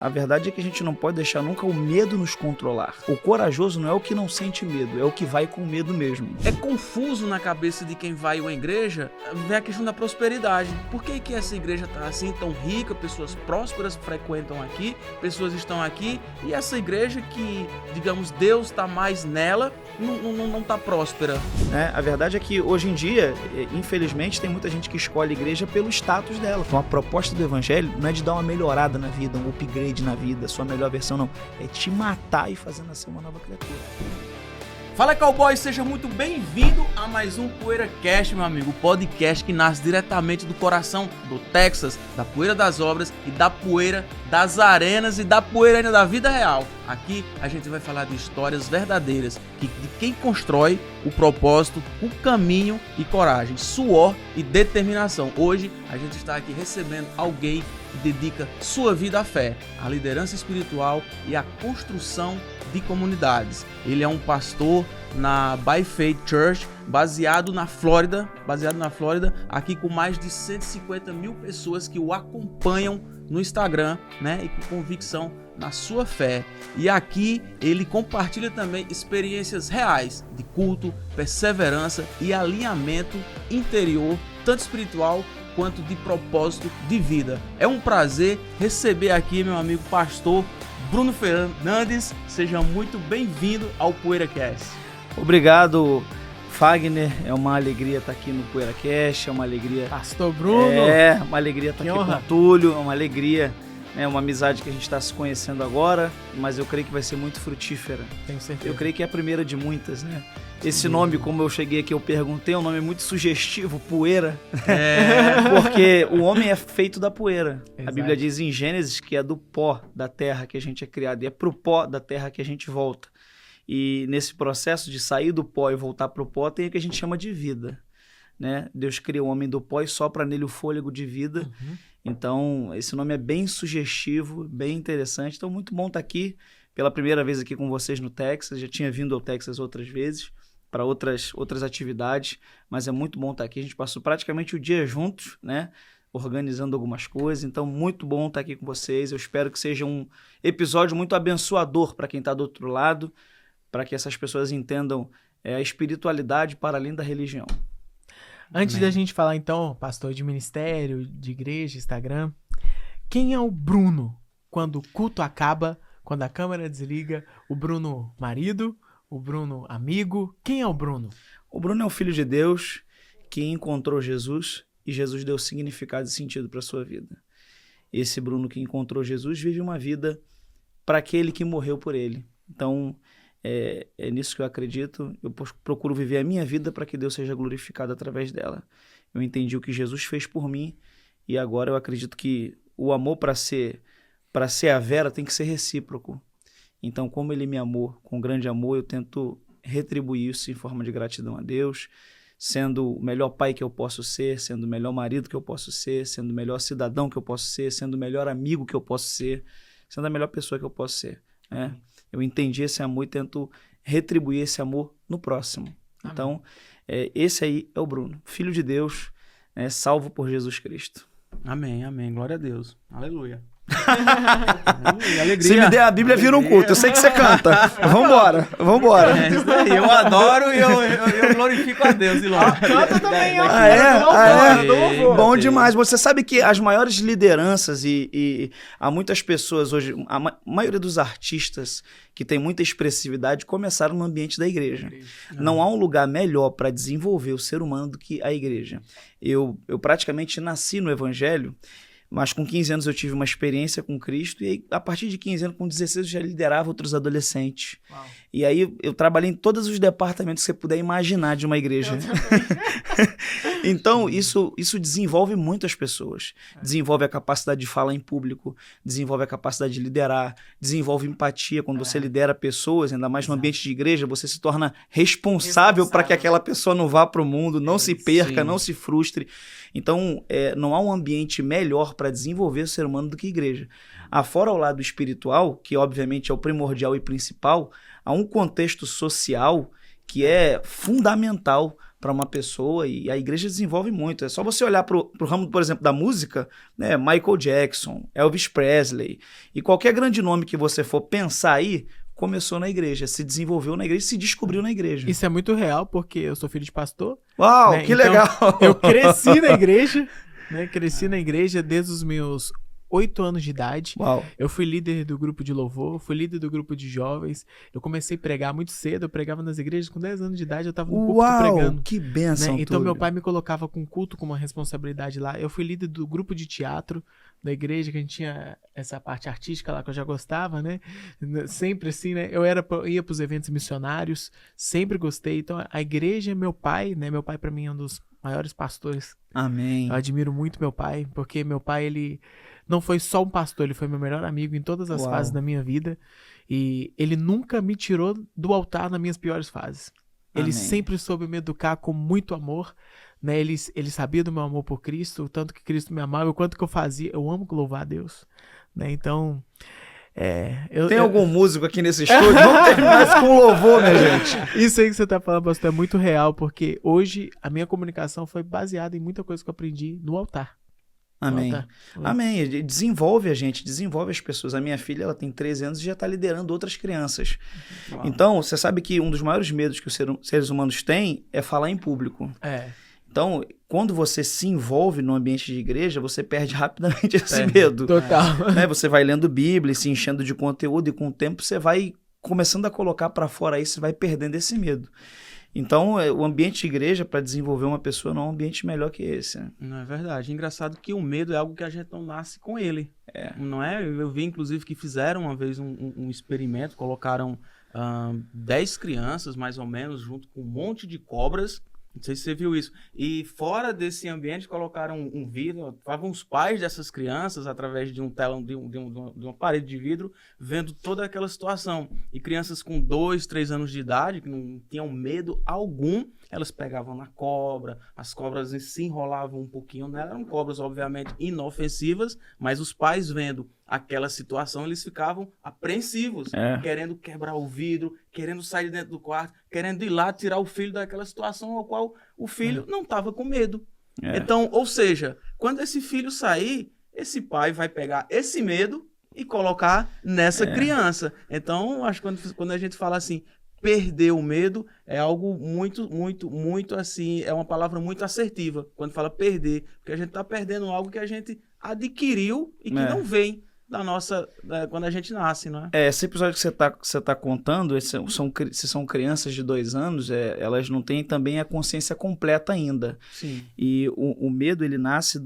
A verdade é que a gente não pode deixar nunca o medo nos controlar. O corajoso não é o que não sente medo, é o que vai com medo mesmo. É confuso na cabeça de quem vai a uma igreja ver a questão da prosperidade. Por que essa igreja está assim, tão rica, pessoas prósperas frequentam aqui, pessoas estão aqui, e essa igreja que, digamos, Deus está mais nela, não está próspera? A verdade é que hoje em dia, infelizmente, tem muita gente que escolhe a igreja pelo status dela. Então a proposta do evangelho não é de dar uma melhorada na vida, um upgrade na vida, sua melhor versão, não. É te matar e fazer nascer uma nova criatura. Fala, cowboy, seja muito bem-vindo a mais um PoeiraCast, meu amigo, o podcast que nasce diretamente do coração do Texas, da poeira das obras e da poeira das arenas e da poeira ainda da vida real. Aqui a gente vai falar de histórias verdadeiras, de quem constrói o propósito, o caminho e coragem, suor e determinação. Hoje a gente está aqui recebendo alguém que dedica sua vida à fé, à liderança espiritual e à construção de comunidades. Ele é um pastor na By Faith Church, baseado na Flórida, aqui com mais de 150 mil pessoas que o acompanham no Instagram, né, e com convicção na sua fé. E aqui ele compartilha também experiências reais de culto, perseverança e alinhamento interior, tanto espiritual quanto de propósito de vida. É um prazer receber aqui meu amigo pastor Bruno Fernandes. Seja muito bem-vindo ao PoeiraCast. Obrigado, Fagner. É uma alegria estar aqui no PoeiraCast, é uma alegria... Pastor Bruno! É uma alegria estar que aqui honra. com o Túlio, é uma alegria, é uma amizade que a gente está se conhecendo agora, mas eu creio que vai ser muito frutífera. Tenho certeza. Eu creio que é a primeira de muitas, né? Esse nome, como eu cheguei aqui, eu perguntei, é um nome muito sugestivo, poeira. Porque o homem é feito da poeira. Exato. A Bíblia diz em Gênesis que é do pó da terra que a gente é criado, e é pro pó da terra que a gente volta. E nesse processo de sair do pó e voltar pro pó, tem o que a gente chama de vida, né? Deus cria o homem do pó e sopra nele o fôlego de vida. Então, esse nome é bem sugestivo, bem interessante. Então, muito bom estar aqui pela primeira vez aqui com vocês no Texas. Já tinha vindo ao Texas outras vezes, para outras atividades, mas é muito bom estar aqui. A gente passou praticamente o dia juntos, né? Organizando algumas coisas. Então, muito bom estar aqui com vocês. Eu espero que seja um episódio muito abençoador para quem está do outro lado, para que essas pessoas entendam a espiritualidade para além da religião. Antes Amém. da gente falar, então, pastor de ministério, de igreja, Instagram, quem é o Bruno quando o culto acaba, quando a câmera desliga? O Bruno marido, o Bruno amigo, quem é o Bruno? O Bruno é o filho de Deus que encontrou Jesus e Jesus deu significado e sentido para a sua vida. Esse Bruno que encontrou Jesus vive uma vida para aquele que morreu por ele. Então, é nisso que eu acredito. Eu procuro viver a minha vida para que Deus seja glorificado através dela. Eu entendi o que Jesus fez por mim e agora eu acredito que o amor para ser a Vera tem que ser recíproco. Então, como ele me amou com grande amor, eu tento retribuir isso em forma de gratidão a Deus, sendo o melhor pai que eu posso ser, sendo o melhor marido que eu posso ser, sendo o melhor cidadão que eu posso ser, sendo o melhor amigo que eu posso ser, sendo a melhor pessoa que eu posso ser, né? Eu entendi esse amor e tento retribuir esse amor no próximo. Amém. Então, esse aí é o Bruno, filho de Deus, salvo por Jesus Cristo. Amém, amém. Glória a Deus. Aleluia. Alegria. Se me der a Bíblia, vira um culto. Eu sei que você canta. Vambora. Isso daí. Eu adoro e eu glorifico a Deus. Canta também, ó. Bom demais. Você sabe que as maiores lideranças e há muitas pessoas hoje, a maioria dos artistas que tem muita expressividade começaram no ambiente da igreja. Não há um lugar melhor para desenvolver o ser humano do que a igreja. Eu praticamente nasci no evangelho, mas com 15 anos eu tive uma experiência com Cristo e aí, a partir de 15 anos, com 16 eu já liderava outros adolescentes. Uau. E aí eu trabalhei em todos os departamentos que você puder imaginar de uma igreja. Então isso desenvolve muitas pessoas. Desenvolve a capacidade de falar em público, desenvolve a capacidade de liderar, desenvolve empatia. Quando você lidera pessoas, ainda mais no ambiente de igreja, você se torna responsável para que aquela pessoa não vá para o mundo, não se perca, não se frustre. Então, não há um ambiente melhor para desenvolver o ser humano do que a igreja. Afora o lado espiritual, que obviamente é o primordial e principal, há um contexto social que é fundamental para uma pessoa, e a igreja desenvolve muito. É só você olhar pro ramo, por exemplo, da música, né? Michael Jackson, Elvis Presley, e qualquer grande nome que você for pensar aí, começou na igreja, se desenvolveu na igreja, se descobriu na igreja. Isso é muito real, porque eu sou filho de pastor. Uau, né? que Então, legal! Eu cresci na igreja, né? Cresci na igreja desde os meus 8 anos de idade. Uau. Eu fui líder do grupo de louvor, fui líder do grupo de jovens. Eu comecei a pregar muito cedo, eu pregava nas igrejas com 10 anos de idade, eu tava no púlpito pregando. Que bênção, Né? Então Túlio. meu pai me colocava com culto, com uma responsabilidade lá. Eu fui líder do grupo de teatro da igreja, que a gente tinha essa parte artística lá que eu já gostava, né? Sempre assim, né? Eu ia pros eventos missionários, sempre gostei. Então a igreja é meu pai, né? Meu pai pra mim é um dos maiores pastores. Amém. Eu admiro muito meu pai, porque meu pai, ele não foi só um pastor, ele foi meu melhor amigo em todas as Uau. fases da minha vida. E ele nunca me tirou do altar nas minhas piores fases. Ele Amém. sempre soube me educar com muito amor, né? Ele sabia do meu amor por Cristo, o tanto que Cristo me amava, o quanto que eu fazia. Eu amo louvar a Deus, né? Então, Tem algum músico aqui nesse estúdio? Vamos terminar com louvor, minha gente. Isso aí que você tá falando, pastor, é muito real, porque hoje a minha comunicação foi baseada em muita coisa que eu aprendi no altar. Amém. Altar. Amém. Desenvolve a gente, desenvolve as pessoas. A minha filha, ela tem 13 anos e já está liderando outras crianças. Uau. Então, você sabe que um dos maiores medos que os seres humanos têm é falar em público. Então, quando você se envolve no ambiente de igreja, você perde rapidamente esse medo. Total. Né? Você vai lendo Bíblia, se enchendo de conteúdo, e com o tempo você vai começando a colocar para fora isso, você vai perdendo esse medo. Então, o ambiente de igreja, para desenvolver uma pessoa, não é um ambiente melhor que esse. Né? Não é verdade. Engraçado que o medo é algo que a gente não nasce com ele. Não é? Eu vi, inclusive, que fizeram uma vez um experimento, colocaram 10 crianças, mais ou menos, junto com um monte de cobras. Não sei se você viu isso. E fora desse ambiente colocaram um vidro, estavam os pais dessas crianças através de um telão, de uma parede de vidro, vendo toda aquela situação. E crianças com 2, 3 anos de idade, que não tinham medo algum, elas pegavam na cobra, as cobras se enrolavam um pouquinho nela, eram cobras obviamente inofensivas, mas os pais vendo aquela situação, eles ficavam apreensivos, querendo quebrar o vidro, querendo sair de dentro do quarto, querendo ir lá tirar o filho daquela situação ao qual o filho não estava com medo. Então, ou seja, quando esse filho sair, esse pai vai pegar esse medo e colocar nessa criança. Então, acho que quando a gente fala assim, perder o medo é algo muito, muito, muito assim, é uma palavra muito assertiva, quando fala perder, porque a gente está perdendo algo que a gente adquiriu e que não vem da nossa, quando a gente nasce, não é? Esse episódio que você tá contando, se são crianças de 2 anos, elas não têm também a consciência completa ainda. Sim. E o medo, ele nasce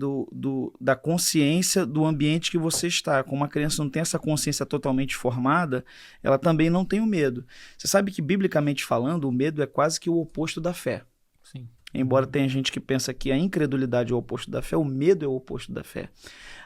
da consciência do ambiente que você está. Como uma criança não tem essa consciência totalmente formada, ela também não tem o medo. Você sabe que, biblicamente falando, o medo é quase que o oposto da fé. Sim. Embora tenha gente que pensa que a incredulidade é o oposto da fé, o medo é o oposto da fé.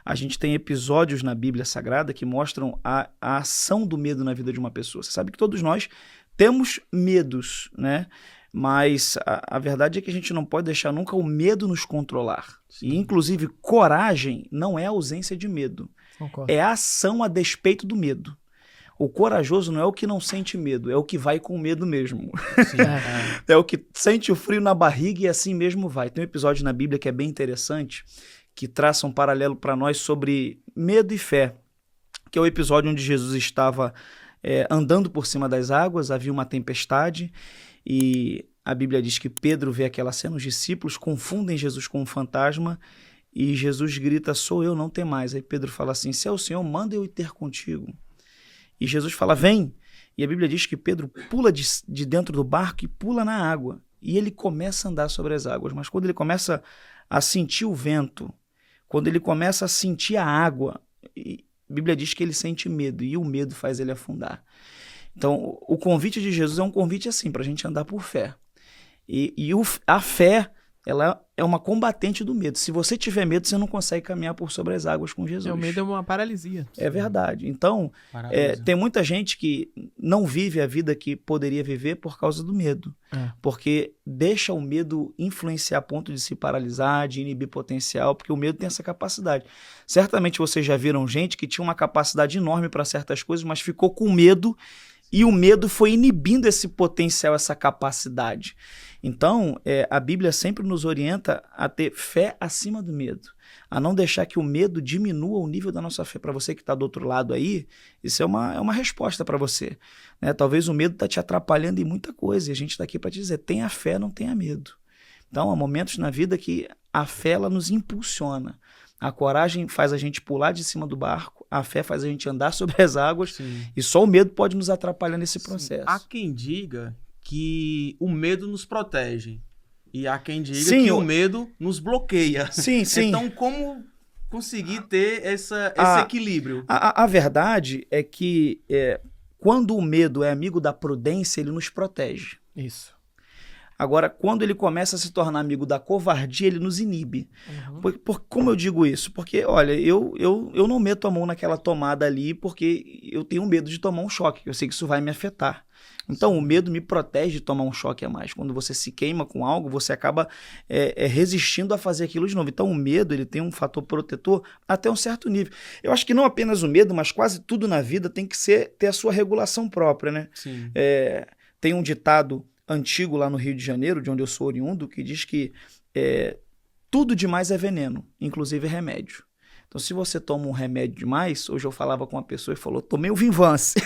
A gente tem episódios na Bíblia Sagrada que mostram a ação do medo na vida de uma pessoa. Você sabe que todos nós temos medos, né? Mas a verdade é que a gente não pode deixar nunca o medo nos controlar. Sim. E, inclusive, coragem não é ausência de medo. Concordo. É ação a despeito do medo. O corajoso não é o que não sente medo, é o que vai com medo mesmo. Sim, É o que sente o frio na barriga e assim mesmo vai. Tem um episódio na Bíblia que é bem interessante, que traça um paralelo para nós sobre medo e fé, que é o episódio onde Jesus estava andando por cima das águas, havia uma tempestade e a Bíblia diz que Pedro vê aquela cena, os discípulos confundem Jesus com um fantasma e Jesus grita, sou eu, não tem mais. Aí Pedro fala assim, se é o Senhor, manda eu ir ter contigo. E Jesus fala, vem. E a Bíblia diz que Pedro pula de dentro do barco e pula na água. E ele começa a andar sobre as águas. Mas quando ele começa a sentir o vento, quando ele começa a sentir a água, a Bíblia diz que ele sente medo. E o medo faz ele afundar. Então, o convite de Jesus é um convite assim, para a gente andar por fé. A fé, ela é uma combatente do medo. Se você tiver medo, você não consegue caminhar por sobre as águas com Jesus. O medo é uma paralisia. É verdade. Então, tem muita gente que não vive a vida que poderia viver por causa do medo. Porque deixa o medo influenciar a ponto de se paralisar, de inibir potencial, porque o medo tem essa capacidade. Certamente vocês já viram gente que tinha uma capacidade enorme para certas coisas, mas ficou com medo E o medo foi inibindo esse potencial, essa capacidade. Então, a Bíblia sempre nos orienta a ter fé acima do medo, a não deixar que o medo diminua o nível da nossa fé. Para você que está do outro lado aí, isso é uma resposta para você, né? Talvez o medo está te atrapalhando em muita coisa, e a gente está aqui para te dizer, tenha fé, não tenha medo. Então, há momentos na vida que a fé ela nos impulsiona. A coragem faz a gente pular de cima do barco, a fé faz a gente andar sobre as águas, Sim. e só o medo pode nos atrapalhar nesse processo. Há quem diga que o medo nos protege e há quem diga Sim, que o medo nos bloqueia. Sim, sim. Então, como conseguir ter esse equilíbrio? A verdade é que quando o medo é amigo da prudência, ele nos protege. Isso. Agora, quando ele começa a se tornar amigo da covardia, ele nos inibe. Como eu digo isso? Porque, olha, eu não meto a mão naquela tomada ali porque eu tenho medo de tomar um choque. Eu sei que isso vai me afetar. Então, o medo me protege de tomar um choque a mais. Quando você se queima com algo, você acaba resistindo a fazer aquilo de novo. Então, o medo ele tem um fator protetor até um certo nível. Eu acho que não apenas o medo, mas quase tudo na vida tem que ter a sua regulação própria, né? Sim. Tem um ditado antigo lá no Rio de Janeiro, de onde eu sou oriundo, que diz que tudo demais é veneno, inclusive remédio. Então, se você toma um remédio demais, hoje eu falava com uma pessoa e falou, tomei o Vinvance.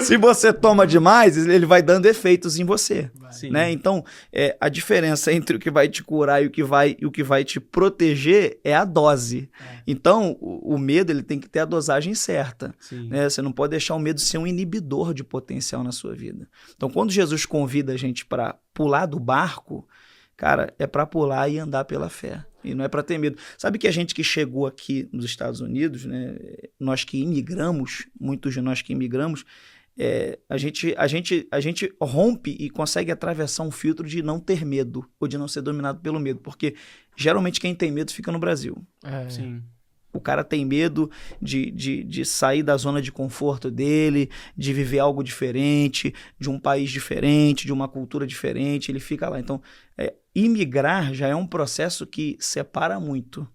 Se você toma demais, ele vai dando efeitos em você. Né? Então, a diferença entre o que vai te curar e o que vai te proteger é a dose. Então, o medo ele tem que ter a dosagem certa. Né? Você não pode deixar o medo ser um inibidor de potencial na sua vida. Então, quando Jesus convida a gente para pular do barco, cara, é para pular e andar pela fé. E não é para ter medo. Sabe que a gente que chegou aqui nos Estados Unidos, né, nós que imigramos, muitos de nós que imigramos, a gente rompe e consegue atravessar um filtro de não ter medo ou de não ser dominado pelo medo. Porque geralmente quem tem medo fica no Brasil. Sim. O cara tem medo de sair da zona de conforto dele, de viver algo diferente, de um país diferente, de uma cultura diferente, ele fica lá. Então, imigrar já é um processo que separa muito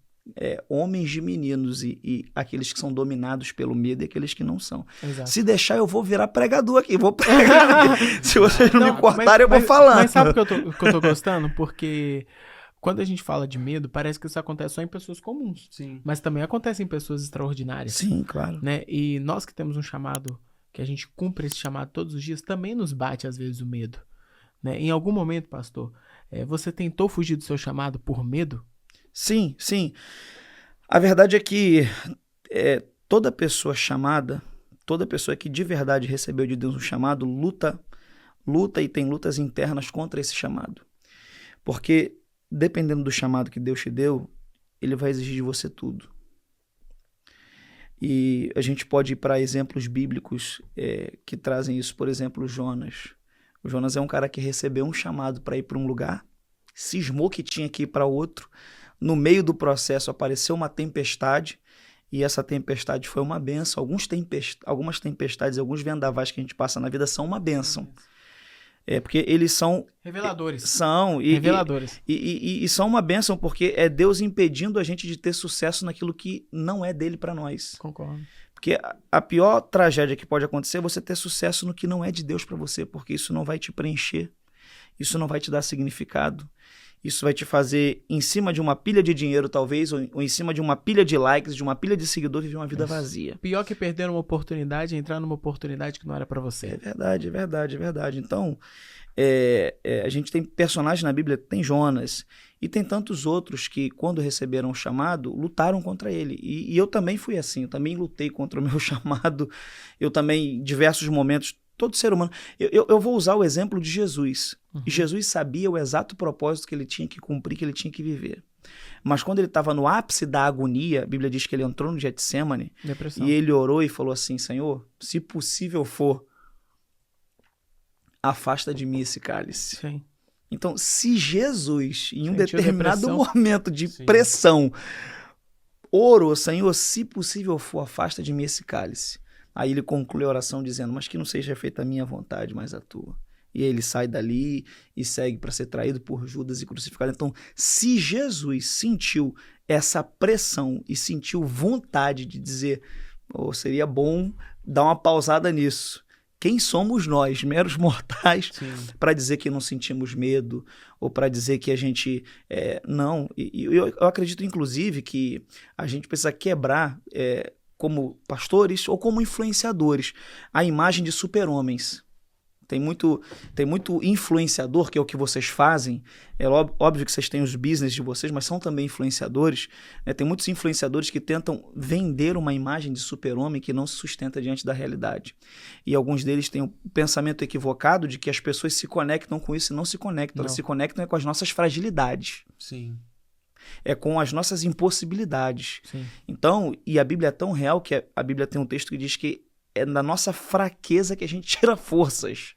homens de meninos e aqueles que são dominados pelo medo e aqueles que não são. Exato. Se deixar, eu vou virar pregador aqui, vou pregar. Se vocês não me cortarem, eu vou falando. Mas sabe o que eu tô gostando? Porque quando a gente fala de medo, parece que isso acontece só em pessoas comuns. Sim. Mas também acontece em pessoas extraordinárias. Sim, claro. Né? E nós que temos um chamado, que a gente cumpre esse chamado todos os dias, também nos bate às vezes o medo. Né? Em algum momento, pastor, você tentou fugir do seu chamado por medo? Sim, sim. A verdade é que toda pessoa chamada, toda pessoa que de verdade recebeu de Deus um chamado, luta e tem lutas internas contra esse chamado. Porque dependendo do chamado que Deus te deu, ele vai exigir de você tudo. E a gente pode ir para exemplos bíblicos que trazem isso. Por exemplo, Jonas. O Jonas é um cara que recebeu um chamado para ir para um lugar, cismou que tinha que ir para outro. No meio do processo apareceu uma tempestade, e essa tempestade foi uma bênção. Algumas tempestades, alguns vendavais que a gente passa na vida são uma bênção. Porque eles são... Reveladores. Reveladores. E são uma bênção porque é Deus impedindo a gente de ter sucesso naquilo que não é dele para nós. Concordo. Porque a pior tragédia que pode acontecer é você ter sucesso no que não é de Deus para você, porque isso não vai te preencher, isso não vai te dar significado. Isso vai te fazer, em cima de uma pilha de dinheiro, talvez, ou em cima de uma pilha de likes, de uma pilha de seguidores, viver uma vida vazia. Pior que perder uma oportunidade, entrar numa oportunidade que não era pra você. É verdade. Então, a gente tem personagens na Bíblia, tem Jonas, e tem tantos outros que, quando receberam o chamado, lutaram contra ele. E eu também fui assim, eu também lutei contra o meu chamado, eu também, em diversos momentos, todo ser humano. Eu vou usar o exemplo de Jesus. Uhum. Jesus sabia o exato propósito que ele tinha que cumprir, que ele tinha que viver. Mas quando ele estava no ápice da agonia, a Bíblia diz que ele entrou no Getsemane, depressão. E ele orou e falou assim, Senhor, se possível for, afasta de mim esse cálice. Sim. Então, se Jesus, em um sentiu determinado depressão. momento de pressão, orou, Senhor, se possível for, afasta de mim esse cálice. Aí ele conclui a oração dizendo, mas que não seja feita a minha vontade, mas a tua. E aí ele sai dali e segue para ser traído por Judas e crucificado. Então, se Jesus sentiu essa pressão e sentiu vontade de dizer, ou seria bom dar uma pausada nisso. Quem somos nós, meros mortais, para dizer que não sentimos medo, ou para dizer que a gente... não, eu acredito, inclusive, que a gente precisa quebrar, como pastores ou como influenciadores, a imagem de super-homens. Tem muito influenciador, que é o que vocês fazem. É óbvio que vocês têm os business de vocês, mas são também influenciadores. Né? Tem muitos influenciadores que tentam vender uma imagem de super-homem que não se sustenta diante da realidade. E alguns deles têm um pensamento equivocado de que as pessoas se conectam com isso e não se conectam. Elas se conectam com as nossas fragilidades. Sim. É com as nossas impossibilidades. Sim. Então, e a Bíblia é tão real que a Bíblia tem um texto que diz que é na nossa fraqueza que a gente tira forças.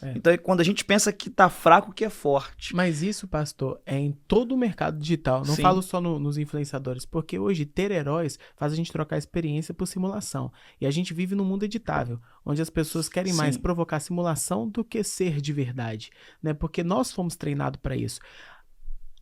Então é quando a gente pensa que tá fraco que é forte. Mas isso, pastor, é em todo o mercado digital. Não falo só nos influenciadores, porque hoje ter heróis faz a gente trocar experiência por simulação. E a gente vive num mundo editável, onde as pessoas querem mais provocar simulação do que ser de verdade, né? Porque nós fomos treinados para isso.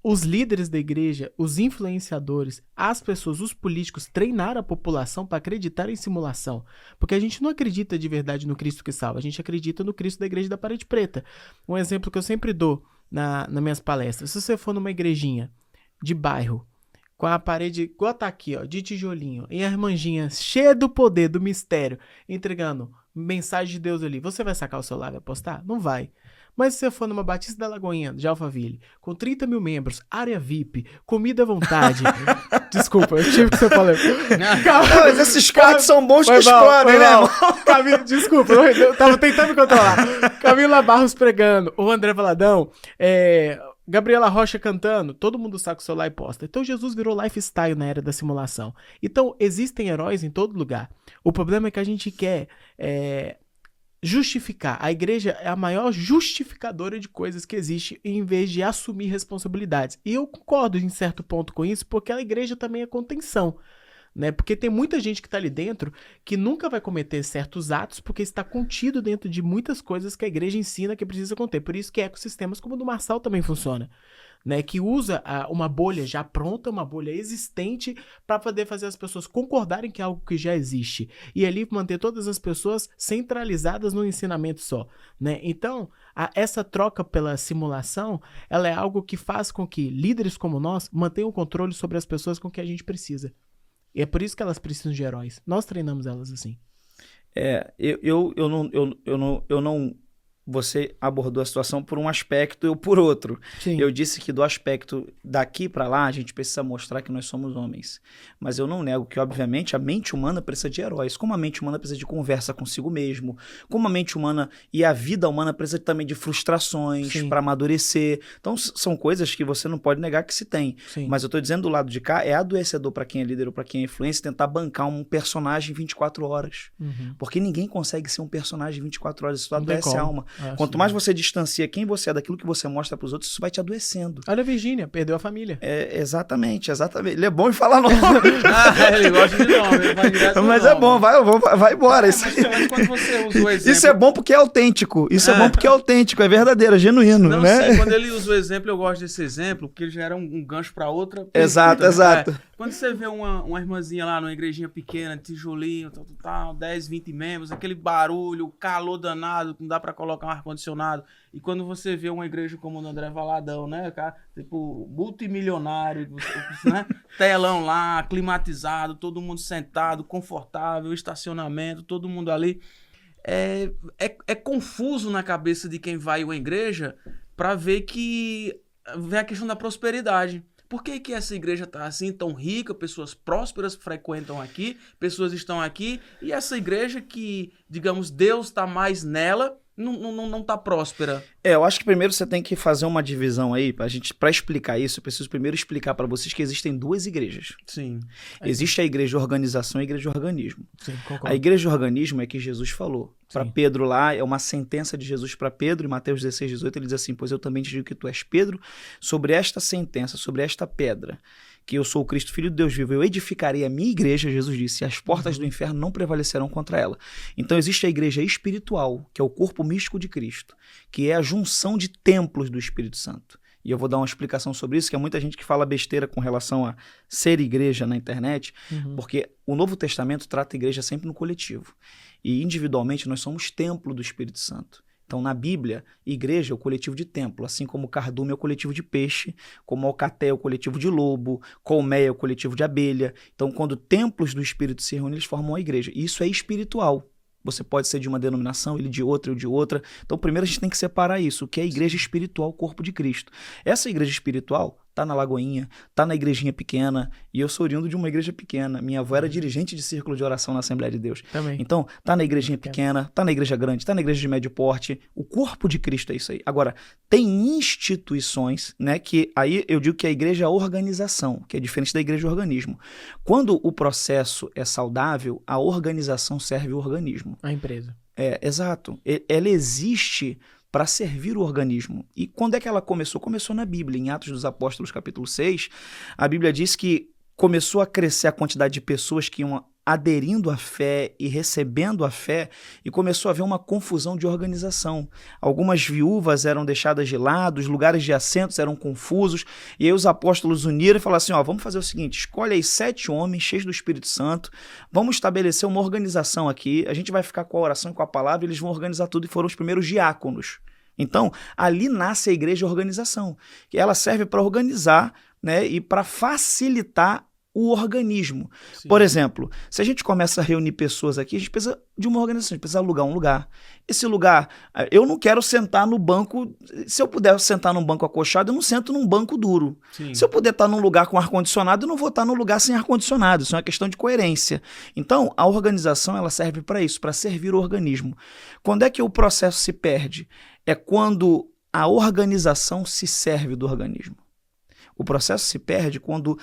Os líderes da igreja, os influenciadores, as pessoas, os políticos treinaram a população para acreditar em simulação. Porque a gente não acredita de verdade no Cristo que salva, a gente acredita no Cristo da igreja da parede preta. Um exemplo que eu sempre dou nas minhas palestras: se você for numa igrejinha de bairro, com a parede igual tá aqui, ó, de tijolinho, e a irmãzinha cheia do poder, do mistério, entregando mensagem de Deus ali, você vai sacar o celular e vai postar? Não vai. Mas se você for numa Batista da Lagoinha, de Alphaville, com 30 mil membros, área VIP, comida à vontade... Desculpa, eu tive que você falar. Mas esses cortes são bons que explodem, né, irmão? Desculpa, eu tava tentando me controlar. Camila Barros pregando, o André Valadão, Gabriela Rocha cantando, todo mundo saca o celular e posta. Então Jesus virou lifestyle na era da simulação. Então existem heróis em todo lugar. O problema é que a gente quer... justificar. A igreja é a maior justificadora de coisas que existe, em vez de assumir responsabilidades. E eu concordo em certo ponto com isso, porque a igreja também é contenção, né? Porque tem muita gente que está ali dentro que nunca vai cometer certos atos porque está contido dentro de muitas coisas que a igreja ensina que precisa conter. Por isso que ecossistemas como o do Marçal também funciona, né? Que usa uma bolha já pronta, uma bolha existente, para poder fazer as pessoas concordarem que é algo que já existe. E ali manter todas as pessoas centralizadas no ensinamento só, né? Então, essa troca pela simulação, ela é algo que faz com que líderes como nós mantenham o controle sobre as pessoas com que a gente precisa. E é por isso que elas precisam de heróis. Nós treinamos elas assim. Eu não... Você abordou a situação por um aspecto e eu por outro. Sim. Eu disse que do aspecto daqui para lá, a gente precisa mostrar que nós somos homens. Mas eu não nego que, obviamente, a mente humana precisa de heróis. Como a mente humana precisa de conversa consigo mesmo. Como a mente humana e a vida humana precisa também de frustrações para amadurecer. Então, são coisas que você não pode negar que se tem. Sim. Mas eu tô dizendo do lado de cá, é adoecedor para quem é líder ou para quem é influencer tentar bancar um personagem 24 horas. Porque ninguém consegue ser um personagem 24 horas. Isso adoece a alma. Quanto mais você distancia quem você é daquilo que você mostra pros outros, isso vai te adoecendo. Olha a Virgínia, perdeu a família. Exatamente. Ele é bom em falar nome. Ele gosta de nome. Mas é bom, vai embora. Mas quando você usa o exemplo... Isso é bom porque é autêntico. É bom porque é autêntico, é verdadeiro, é genuíno. Não, né? Sim, quando ele usa o exemplo, eu gosto desse exemplo, porque ele gera um gancho pra outra. Exato. Quando você vê uma irmãzinha lá numa igrejinha pequena, tijolinho, tal, 10, 20 membros, aquele barulho, calor danado, não dá pra colocar um ar-condicionado. E quando você vê uma igreja como o do André Valadão, né, cara, tipo, multimilionário, né, telão lá, climatizado, todo mundo sentado, confortável, estacionamento, todo mundo ali. É confuso na cabeça de quem vai a uma igreja pra ver a questão da prosperidade. Por que essa igreja está assim, tão rica, pessoas prósperas frequentam aqui, pessoas estão aqui, e essa igreja que, digamos, Deus está mais nela, não está próspera? Eu acho que primeiro você tem que fazer uma divisão aí, para explicar isso, eu preciso primeiro explicar para vocês que existem duas igrejas. Sim. Existe a igreja organização e a igreja organismo. Sim, concordo. A igreja organismo é que Jesus falou. Para Pedro lá, é uma sentença de Jesus para Pedro, em Mateus 16, 18, ele diz assim: pois eu também te digo que tu és Pedro, sobre esta sentença, sobre esta pedra, que eu sou o Cristo, Filho de Deus vivo, eu edificarei a minha igreja, Jesus disse, e as portas do inferno não prevalecerão contra ela. Então existe a igreja espiritual, que é o corpo místico de Cristo, que é a junção de templos do Espírito Santo. E eu vou dar uma explicação sobre isso, que é muita gente que fala besteira com relação a ser igreja na internet, porque o Novo Testamento trata a igreja sempre no coletivo. E individualmente nós somos templo do Espírito Santo. Então, na Bíblia, igreja é o coletivo de templo, assim como o cardume é o coletivo de peixe, como o alcaté é o coletivo de lobo, colmeia é o coletivo de abelha. Então, quando templos do Espírito se reúnem, eles formam a igreja. E isso é espiritual. Você pode ser de uma denominação, ele de outra, eu de outra. Então, primeiro a gente tem que separar isso, o que é a igreja espiritual, o corpo de Cristo. Essa igreja espiritual tá na Lagoinha, tá na igrejinha pequena, e eu sou oriundo de uma igreja pequena. Minha avó era dirigente de círculo de oração na Assembleia de Deus. Também. Então, tá na igrejinha pequena, tá na igreja grande, tá na igreja de médio porte. O corpo de Cristo é isso aí. Agora, tem instituições, né, que aí eu digo que a igreja é a organização, que é diferente da igreja organismo. Quando o processo é saudável, a organização serve o organismo. A empresa. Exato. Ela existe para servir o organismo. E quando é que ela começou? Começou na Bíblia, em Atos dos Apóstolos, capítulo 6. A Bíblia diz que começou a crescer a quantidade de pessoas que iam aderindo à fé e recebendo a fé, e começou a haver uma confusão de organização. Algumas viúvas eram deixadas de lado, os lugares de assentos eram confusos, e aí os apóstolos uniram e falaram assim, vamos fazer o seguinte, escolhe aí 7 homens cheios do Espírito Santo, vamos estabelecer uma organização aqui, a gente vai ficar com a oração e com a palavra, e eles vão organizar tudo, e foram os primeiros diáconos. Então, ali nasce a igreja organização, que ela serve para organizar, né, e para facilitar o organismo. Sim. Por exemplo, se a gente começa a reunir pessoas aqui, a gente precisa de uma organização, a gente precisa alugar um lugar. Esse lugar, eu não quero sentar no banco, se eu puder sentar num banco acolchoado, eu não sento num banco duro. Sim. Se eu puder estar num lugar com ar-condicionado, eu não vou estar num lugar sem ar-condicionado. Isso é uma questão de coerência. Então, a organização, ela serve para isso, para servir o organismo. Quando é que o processo se perde? É quando a organização se serve do organismo. O processo se perde quando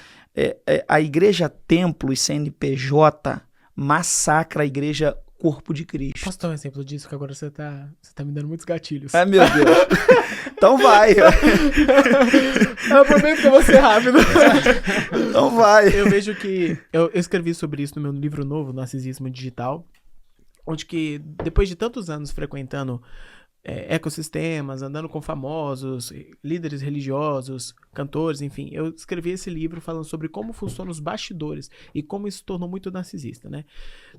a igreja templo e CNPJ massacra a igreja corpo de Cristo. Posso dar um exemplo disso? Que agora você tá me dando muitos gatilhos. Meu Deus. Então vai. Eu prometo que eu vou ser rápido. Então vai. Eu vejo que... Eu escrevi sobre isso no meu livro novo, Narcisismo Digital, onde que depois de tantos anos frequentando ecossistemas, andando com famosos, líderes religiosos, cantores, enfim, eu escrevi esse livro falando sobre como funcionam os bastidores e como isso tornou muito narcisista, né?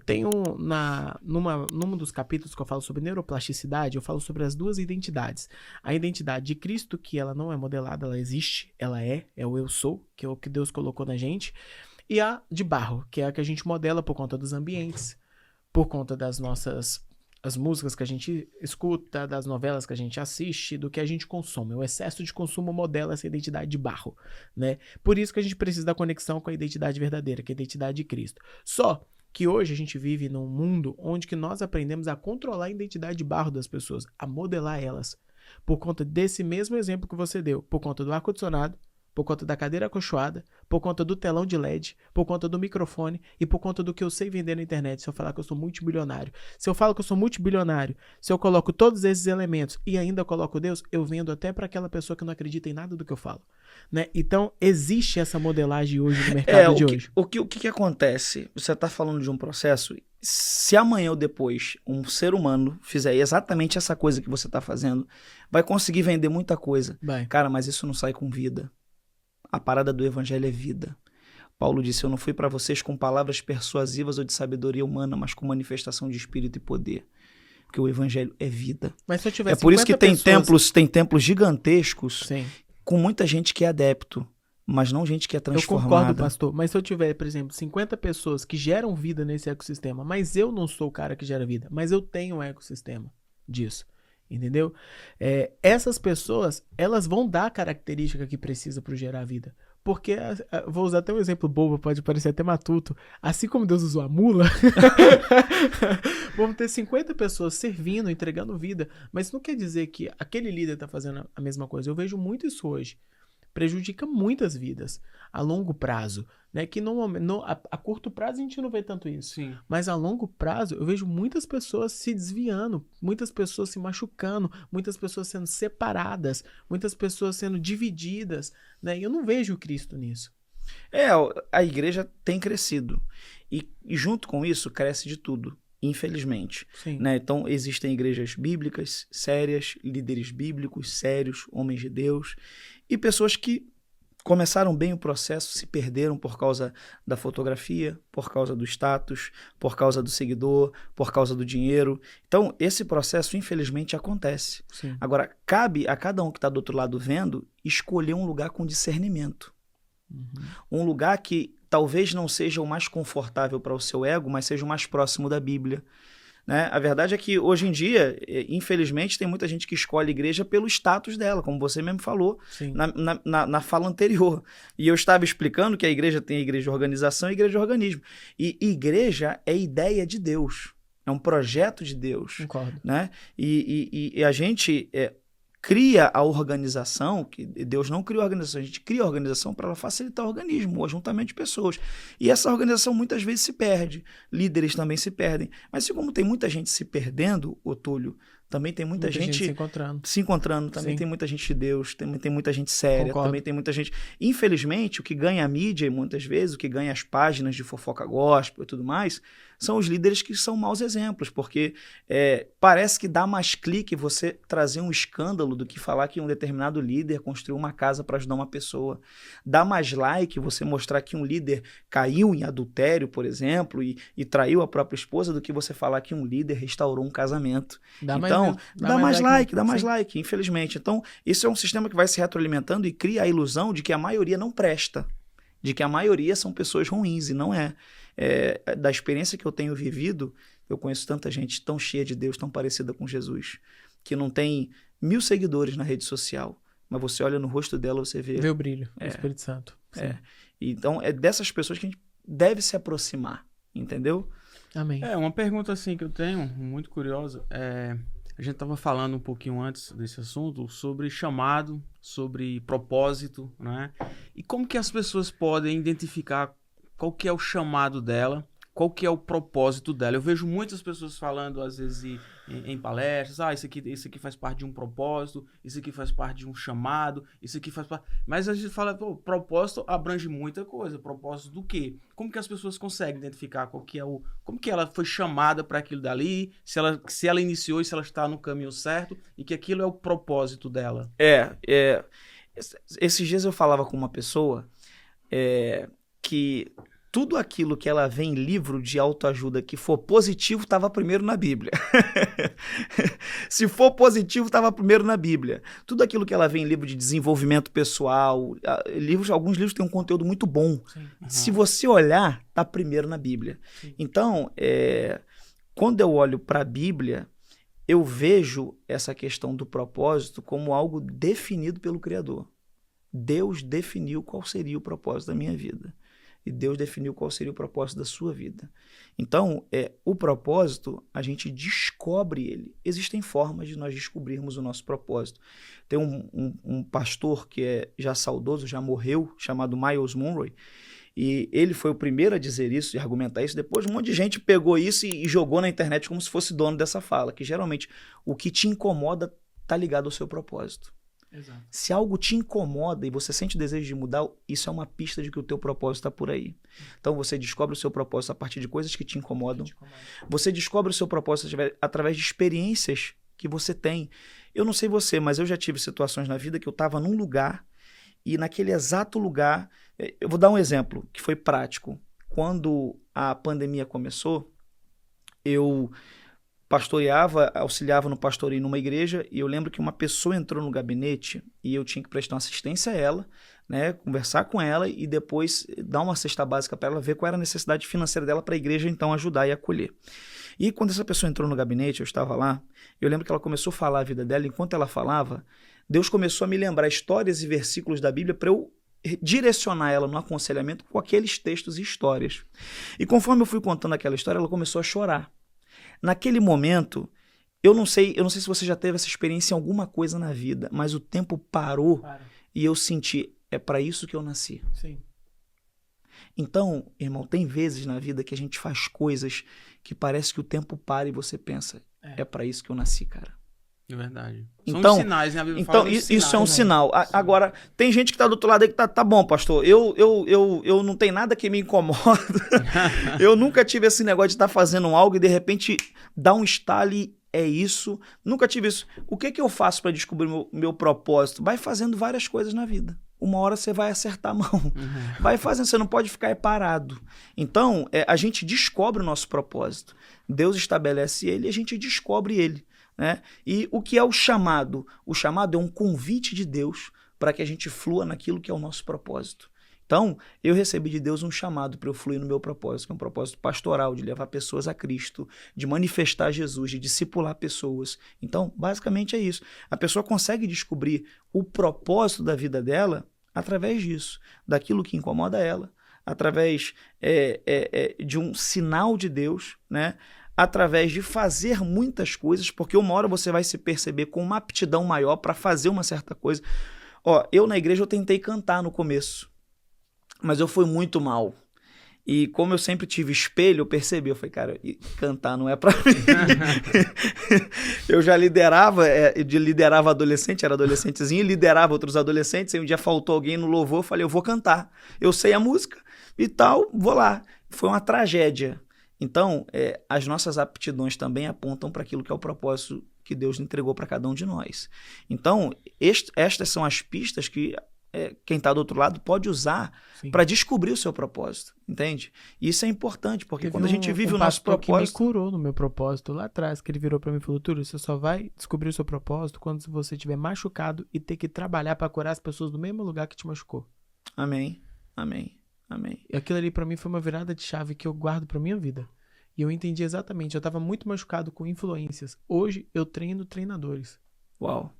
Tem num dos capítulos que eu falo sobre neuroplasticidade, eu falo sobre as 2 identidades. A identidade de Cristo, que ela não é modelada, ela existe, ela é o eu sou, que é o que Deus colocou na gente, e a de barro, que é a que a gente modela por conta dos ambientes, por conta das as músicas que a gente escuta, das novelas que a gente assiste, do que a gente consome. O excesso de consumo modela essa identidade de barro, né? Por isso que a gente precisa da conexão com a identidade verdadeira, que é a identidade de Cristo. Só que hoje a gente vive num mundo onde que nós aprendemos a controlar a identidade de barro das pessoas, a modelar elas, por conta desse mesmo exemplo que você deu, por conta do ar-condicionado, por conta da cadeira acolchoada, por conta do telão de LED, por conta do microfone e por conta do que eu sei vender na internet. Se eu falar que eu sou multibilionário, se eu falo que eu sou multibilionário, se eu coloco todos esses elementos e ainda coloco Deus, eu vendo até para aquela pessoa que não acredita em nada do que eu falo, né? Então, existe essa modelagem hoje no mercado de hoje. O que acontece? Você está falando de um processo. Se amanhã ou depois um ser humano fizer exatamente essa coisa que você está fazendo, vai conseguir vender muita coisa. Vai. Cara, mas isso não sai com vida. A parada do evangelho é vida. Paulo disse, eu não fui para vocês com palavras persuasivas ou de sabedoria humana, mas com manifestação de espírito e poder. Porque o evangelho é vida. Mas se eu tiver por isso que tem pessoas... templos gigantescos. Sim. Com muita gente que é adepto, mas não gente que é transformada. Eu concordo, pastor. Mas se eu tiver, por exemplo, 50 pessoas que geram vida nesse ecossistema, mas eu não sou o cara que gera vida, mas eu tenho um ecossistema disso. Entendeu? Essas pessoas, elas vão dar a característica que precisa para gerar vida. Porque, vou usar até um exemplo bobo, pode parecer até matuto. Assim como Deus usou a mula, vamos ter 50 pessoas servindo, entregando vida. Mas não quer dizer que aquele líder está fazendo a mesma coisa. Eu vejo muito isso hoje. Prejudica muitas vidas a longo prazo, né? Que a curto prazo a gente não vê tanto isso. Sim. Mas a longo prazo eu vejo muitas pessoas se desviando, muitas pessoas se machucando, muitas pessoas sendo separadas, muitas pessoas sendo divididas, né? E eu não vejo Cristo nisso. A igreja tem crescido e junto com isso cresce de tudo. Infelizmente, né? Então existem igrejas bíblicas sérias, líderes bíblicos sérios, homens de Deus, e pessoas que começaram bem o processo, se perderam por causa da fotografia, por causa do status, por causa do seguidor, por causa do dinheiro. Então, esse processo, infelizmente, acontece. Sim. Agora, cabe a cada um que está do outro lado vendo escolher um lugar com discernimento. Um lugar que talvez não seja o mais confortável para o seu ego, mas seja o mais próximo da Bíblia. Né? A verdade é que hoje em dia, infelizmente, tem muita gente que escolhe igreja pelo status dela, como você mesmo falou na fala anterior. E eu estava explicando que a igreja tem a igreja de organização e a igreja de organismo. E igreja é ideia de Deus, é um projeto de Deus. Concordo. Né? E a gente cria a organização, que Deus não criou a organização, a gente cria a organização para ela facilitar o organismo, o ajuntamento de pessoas. E essa organização muitas vezes se perde, líderes também se perdem. Mas assim como tem muita gente se perdendo, Otúlio, também tem muita gente se encontrando, também Sim. tem muita gente de Deus, também tem muita gente séria, Concordo. também tem muita gente... Infelizmente, o que ganha a mídia, muitas vezes, o que ganha as páginas de fofoca gospel e tudo mais, são os líderes que são maus exemplos, porque parece que dá mais clique você trazer um escândalo do que falar que um determinado líder construiu uma casa para ajudar uma pessoa. Dá mais like você mostrar que um líder caiu em adultério, por exemplo, e traiu a própria esposa, do que você falar que um líder restaurou um casamento. Dá mais like, infelizmente. Então, isso é um sistema que vai se retroalimentando e cria a ilusão de que a maioria não presta, de que a maioria são pessoas ruins, e não é. Da experiência que eu tenho vivido, eu conheço tanta gente tão cheia de Deus, tão parecida com Jesus, que não tem 1000 seguidores na rede social, mas você olha no rosto dela, você vê o brilho do Espírito Santo. Sim. Então, é dessas pessoas que a gente deve se aproximar, entendeu? Amém. Uma pergunta assim que eu tenho, muito curiosa, a gente estava falando um pouquinho antes desse assunto sobre chamado, sobre propósito, né? E como que as pessoas podem identificar qual que é o chamado dela, qual que é o propósito dela? Eu vejo muitas pessoas falando, às vezes, em palestras, isso aqui faz parte de um propósito, isso aqui faz parte de um chamado, isso aqui faz parte... Mas a gente fala, propósito abrange muita coisa. Propósito do quê? Como que as pessoas conseguem identificar qual que é como que ela foi chamada para aquilo dali, se ela iniciou e se ela está no caminho certo, e que aquilo é o propósito dela? Esses dias eu falava com uma pessoa que tudo aquilo que ela vê em livro de autoajuda que for positivo estava primeiro na Bíblia. Se for positivo, estava primeiro na Bíblia. Tudo aquilo que ela vê em livro de desenvolvimento pessoal, alguns livros têm um conteúdo muito bom. Sim. Se você olhar, está primeiro na Bíblia. Sim. Então, quando eu olho para a Bíblia, eu vejo essa questão do propósito como algo definido pelo Criador. Deus definiu qual seria o propósito da minha vida. E Deus definiu qual seria o propósito da sua vida. Então, o propósito, a gente descobre ele. Existem formas de nós descobrirmos o nosso propósito. Tem um pastor que é já saudoso, já morreu, chamado Myles Munroe, e ele foi o primeiro a dizer isso e argumentar isso. Depois um monte de gente pegou isso e jogou na internet como se fosse dono dessa fala, que geralmente o que te incomoda está ligado ao seu propósito. Exato. Se algo te incomoda e você sente o desejo de mudar, isso é uma pista de que o teu propósito está por aí. Então você descobre o seu propósito a partir de coisas que te incomodam. Você descobre o seu propósito através de experiências que você tem. Eu não sei você, mas eu já tive situações na vida que eu estava num lugar e naquele exato lugar... Eu vou dar um exemplo que foi prático. Quando a pandemia começou, eu auxiliava no pastoreio numa igreja, e eu lembro que uma pessoa entrou no gabinete e eu tinha que prestar uma assistência a ela, né, conversar com ela e depois dar uma cesta básica para ela, ver qual era a necessidade financeira dela para a igreja então ajudar e acolher. E quando essa pessoa entrou no gabinete, eu estava lá, eu lembro que ela começou a falar a vida dela, e enquanto ela falava, Deus começou a me lembrar histórias e versículos da Bíblia para eu direcionar ela no aconselhamento com aqueles textos e histórias. E conforme eu fui contando aquela história, ela começou a chorar. Naquele momento, eu não sei se você já teve essa experiência em alguma coisa na vida, mas o tempo parou e eu senti, é para isso que eu nasci. Sim. Então, irmão, tem vezes na vida que a gente faz coisas que parece que o tempo para e você pensa, é para isso que eu nasci, cara. É verdade. Então, São sinais, né? A Bíblia então fala dos isso sinais, é um sinal. Agora, tem gente que tá do outro lado aí que tá bom, pastor, eu não tem nada que me incomoda. Eu nunca tive esse negócio de estar fazendo algo e de repente dá um estalo e é isso, nunca tive isso. O que eu faço para descobrir meu propósito? Vai fazendo várias coisas na vida. Uma hora você vai acertar a mão. Vai fazendo, você não pode ficar parado. Então, a gente descobre o nosso propósito. Deus estabelece ele e a gente descobre ele, né? E o que é o chamado? O chamado é um convite de Deus para que a gente flua naquilo que é o nosso propósito. Então, eu recebi de Deus um chamado para eu fluir no meu propósito, que é um propósito pastoral, de levar pessoas a Cristo, de manifestar Jesus, de discipular pessoas. Então, basicamente é isso. A pessoa consegue descobrir o propósito da vida dela através disso, daquilo que incomoda ela, através de um sinal de Deus, né? Através de fazer muitas coisas, porque uma hora você vai se perceber com uma aptidão maior para fazer uma certa coisa. Eu na igreja eu tentei cantar no começo, mas eu fui muito mal. E como eu sempre tive espelho, eu percebi, eu falei, cara, cantar não é pra mim. Eu já liderava adolescente, era adolescentezinho, liderava outros adolescentes, aí um dia faltou alguém no louvor, eu falei, eu vou cantar. Eu sei a música e tal, vou lá. Foi uma tragédia. Então, as nossas aptidões também apontam para aquilo que é o propósito que Deus entregou para cada um de nós. Então, estas são as pistas que quem está do outro lado pode usar para descobrir o seu propósito, entende? E isso é importante, porque quando a gente vive o nosso propósito... que me curou no meu propósito lá atrás, que ele virou para mim e falou, Túlio, você só vai descobrir o seu propósito quando você estiver machucado e ter que trabalhar para curar as pessoas do mesmo lugar que te machucou. Amém, amém, amém. E aquilo ali para mim foi uma virada de chave que eu guardo para minha vida. E eu entendi exatamente, eu estava muito machucado com influências. Hoje eu treino treinadores. Uau,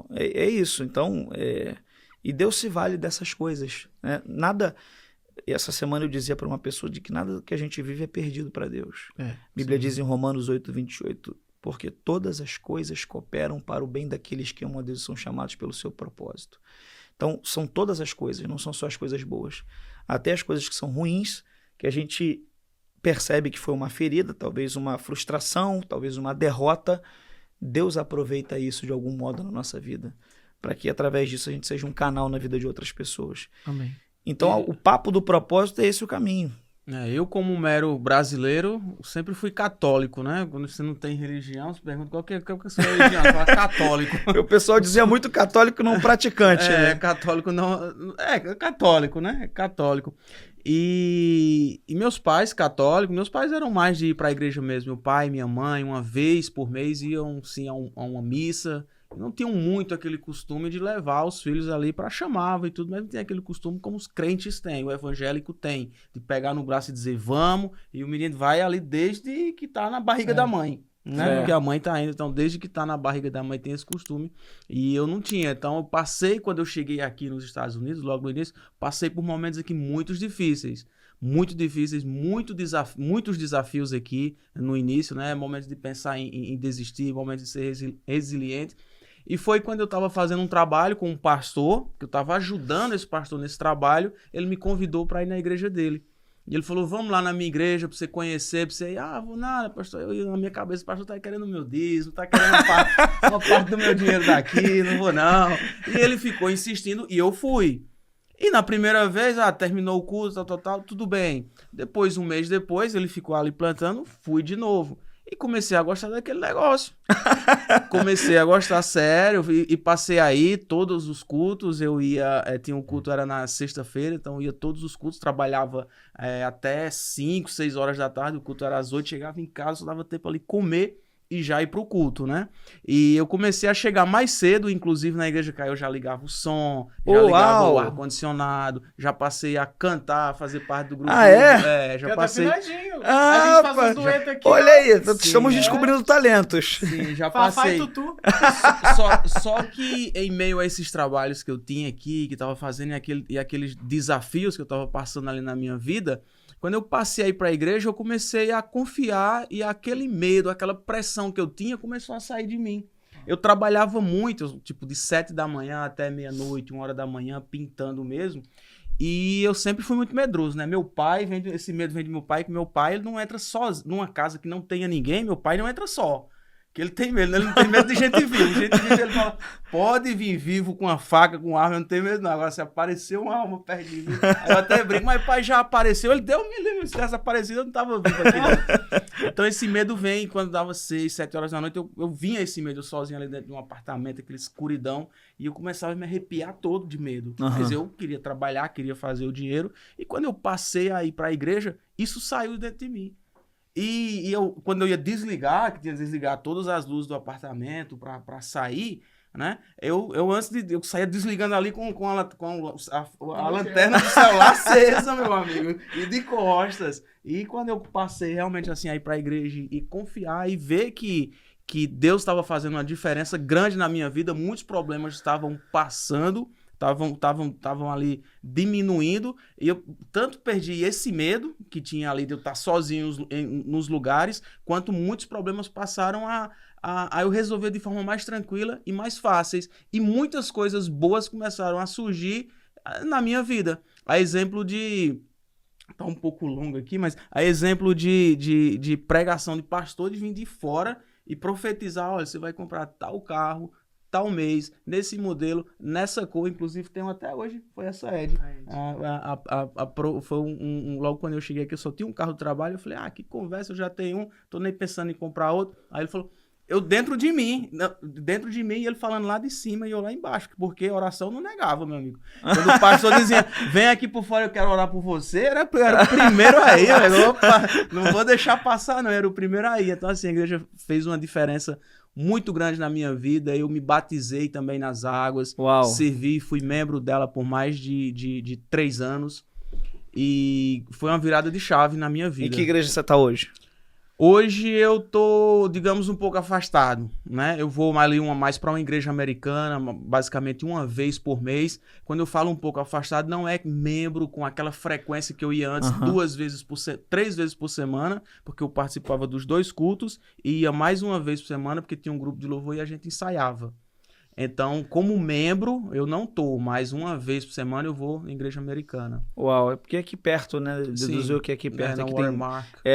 é isso, então... E Deus se vale dessas coisas, né? Nada... Essa semana eu dizia para uma pessoa de que nada que a gente vive é perdido para Deus. A Bíblia diz em Romanos 8:28, porque todas as coisas cooperam para o bem daqueles que amam a Deus e são chamados pelo seu propósito. Então, são todas as coisas, não são só as coisas boas. Até as coisas que são ruins, que a gente percebe que foi uma ferida, talvez uma frustração, talvez uma derrota, Deus aproveita isso de algum modo na nossa vida, para que através disso a gente seja um canal na vida de outras pessoas. Amém. Então, o papo do propósito é esse o caminho. Eu, como mero brasileiro, sempre fui católico, né? Quando você não tem religião, você pergunta qual que é a sua religião, você fala católico. O pessoal dizia muito católico não praticante, né? Católico não... católico, né? Católico. E meus pais católicos, meus pais eram mais de ir para a igreja mesmo. Meu pai e minha mãe, uma vez por mês, iam sim a uma missa. Não tinham muito aquele costume de levar os filhos ali para chamava e tudo, mas não tem aquele costume como os crentes têm, o evangélico tem, de pegar no braço e dizer vamos, e o menino vai ali desde que tá na barriga da mãe, né? Porque a mãe tá indo, então desde que tá na barriga da mãe tem esse costume, e eu não tinha. Então eu passei, quando eu cheguei aqui nos Estados Unidos, logo no início, passei por momentos aqui muito difíceis, muitos desafios aqui no início, né? Momentos de pensar em desistir, momentos de ser resiliente. E foi quando eu estava fazendo um trabalho com um pastor, que eu estava ajudando esse pastor nesse trabalho, ele me convidou para ir na igreja dele. E ele falou, vamos lá na minha igreja para você conhecer, para você ir. Vou nada, pastor. Eu, na minha cabeça, o pastor tá querendo o meu dízimo, tá querendo uma parte do meu dinheiro daqui, não vou não. E ele ficou insistindo e eu fui. E na primeira vez, terminou o curso, tal, tudo bem. Depois, um mês depois, ele ficou ali plantando, fui de novo. E comecei a gostar daquele negócio. Comecei a gostar sério e passei aí todos os cultos. Eu ia, tinha um culto, era na sexta-feira, então eu ia todos os cultos, trabalhava até 5, 6 horas da tarde, o culto era às 8, chegava em casa, só dava tempo ali comer e já ir pro culto, né? E eu comecei a chegar mais cedo, inclusive na igreja que eu já ligava o som, já ligava o ar-condicionado, já passei a cantar, fazer parte do grupo. Já passei... A gente faz um dueto aqui. Olha aí, estamos descobrindo talentos. Sim, já passei. Tutu. Só que em meio a esses trabalhos que eu tinha aqui, que tava fazendo e aqueles desafios que eu tava passando ali na minha vida, quando eu passei aí para a igreja, eu comecei a confiar e aquele medo, aquela pressão que eu tinha começou a sair de mim. Eu trabalhava muito, tipo de 7 da manhã até meia-noite, 1 hora da manhã, pintando mesmo. E eu sempre fui muito medroso, né? Meu pai, esse medo vem de meu pai, que meu pai ele não entra sozinho. Numa casa que não tenha ninguém, meu pai não entra só. Que ele tem medo, né? Ele não tem medo de gente viva. Gente viva, ele fala, pode vir vivo com uma faca, com arma, eu não tenho medo não. Agora, se apareceu uma alma perdida, aí eu até brinco, mas pai já apareceu, ele deu me livre, se tivesse aparecido, eu não tava vivo aqui. Não. Então esse medo vem, quando dava 6, 7 horas da noite, eu vinha esse medo sozinho ali dentro de um apartamento, aquele escuridão, e eu começava a me arrepiar todo de medo. Mas eu queria trabalhar, queria fazer o dinheiro, e quando eu passei a ir pra igreja, isso saiu dentro de mim. E quando eu ia desligar, que tinha que desligar todas as luzes do apartamento pra sair, né? Eu saía desligando ali com a lanterna do celular acesa, meu amigo, e de costas. E quando eu passei realmente assim a ir pra igreja e confiar e ver que Deus estava fazendo uma diferença grande na minha vida, muitos problemas estavam passando, estavam ali diminuindo, e eu tanto perdi esse medo que tinha ali de eu estar sozinho nos lugares, quanto muitos problemas passaram a eu resolver de forma mais tranquila e mais fáceis, e muitas coisas boas começaram a surgir na minha vida. A exemplo de... tá um pouco longo aqui, mas a exemplo de pregação de pastor, de vir de fora e profetizar, olha, você vai comprar tal carro, tal mês, nesse modelo, nessa cor, inclusive tem até hoje, foi essa Ed. Foi logo quando eu cheguei aqui, eu só tinha um carro de trabalho, eu falei, que conversa, eu já tenho um, tô nem pensando em comprar outro. Aí ele falou, dentro de mim, e ele falando lá de cima e eu lá embaixo, porque a oração não negava, meu amigo. Quando o pastor dizia, vem aqui por fora, eu quero orar por você, era o primeiro aí, velho. Opa, não vou deixar passar não, era o primeiro aí. Então assim, a igreja fez uma diferença muito grande na minha vida. Eu me batizei também nas águas. Uau. Servi, fui membro dela por mais de 3 anos. E foi uma virada de chave na minha vida. Em que igreja você está hoje? Hoje eu tô, digamos, um pouco afastado, né? Eu vou mais para uma igreja americana, basicamente uma vez por mês. Quando eu falo um pouco afastado, não é membro com aquela frequência que eu ia antes, 3 vezes por semana, porque eu participava dos 2 cultos, e ia mais uma vez por semana, porque tinha um grupo de louvor e a gente ensaiava. Então, como membro, eu não tô, mas uma vez por semana eu vou na igreja americana. Uau, é porque aqui perto, né? Deduziu que aqui perto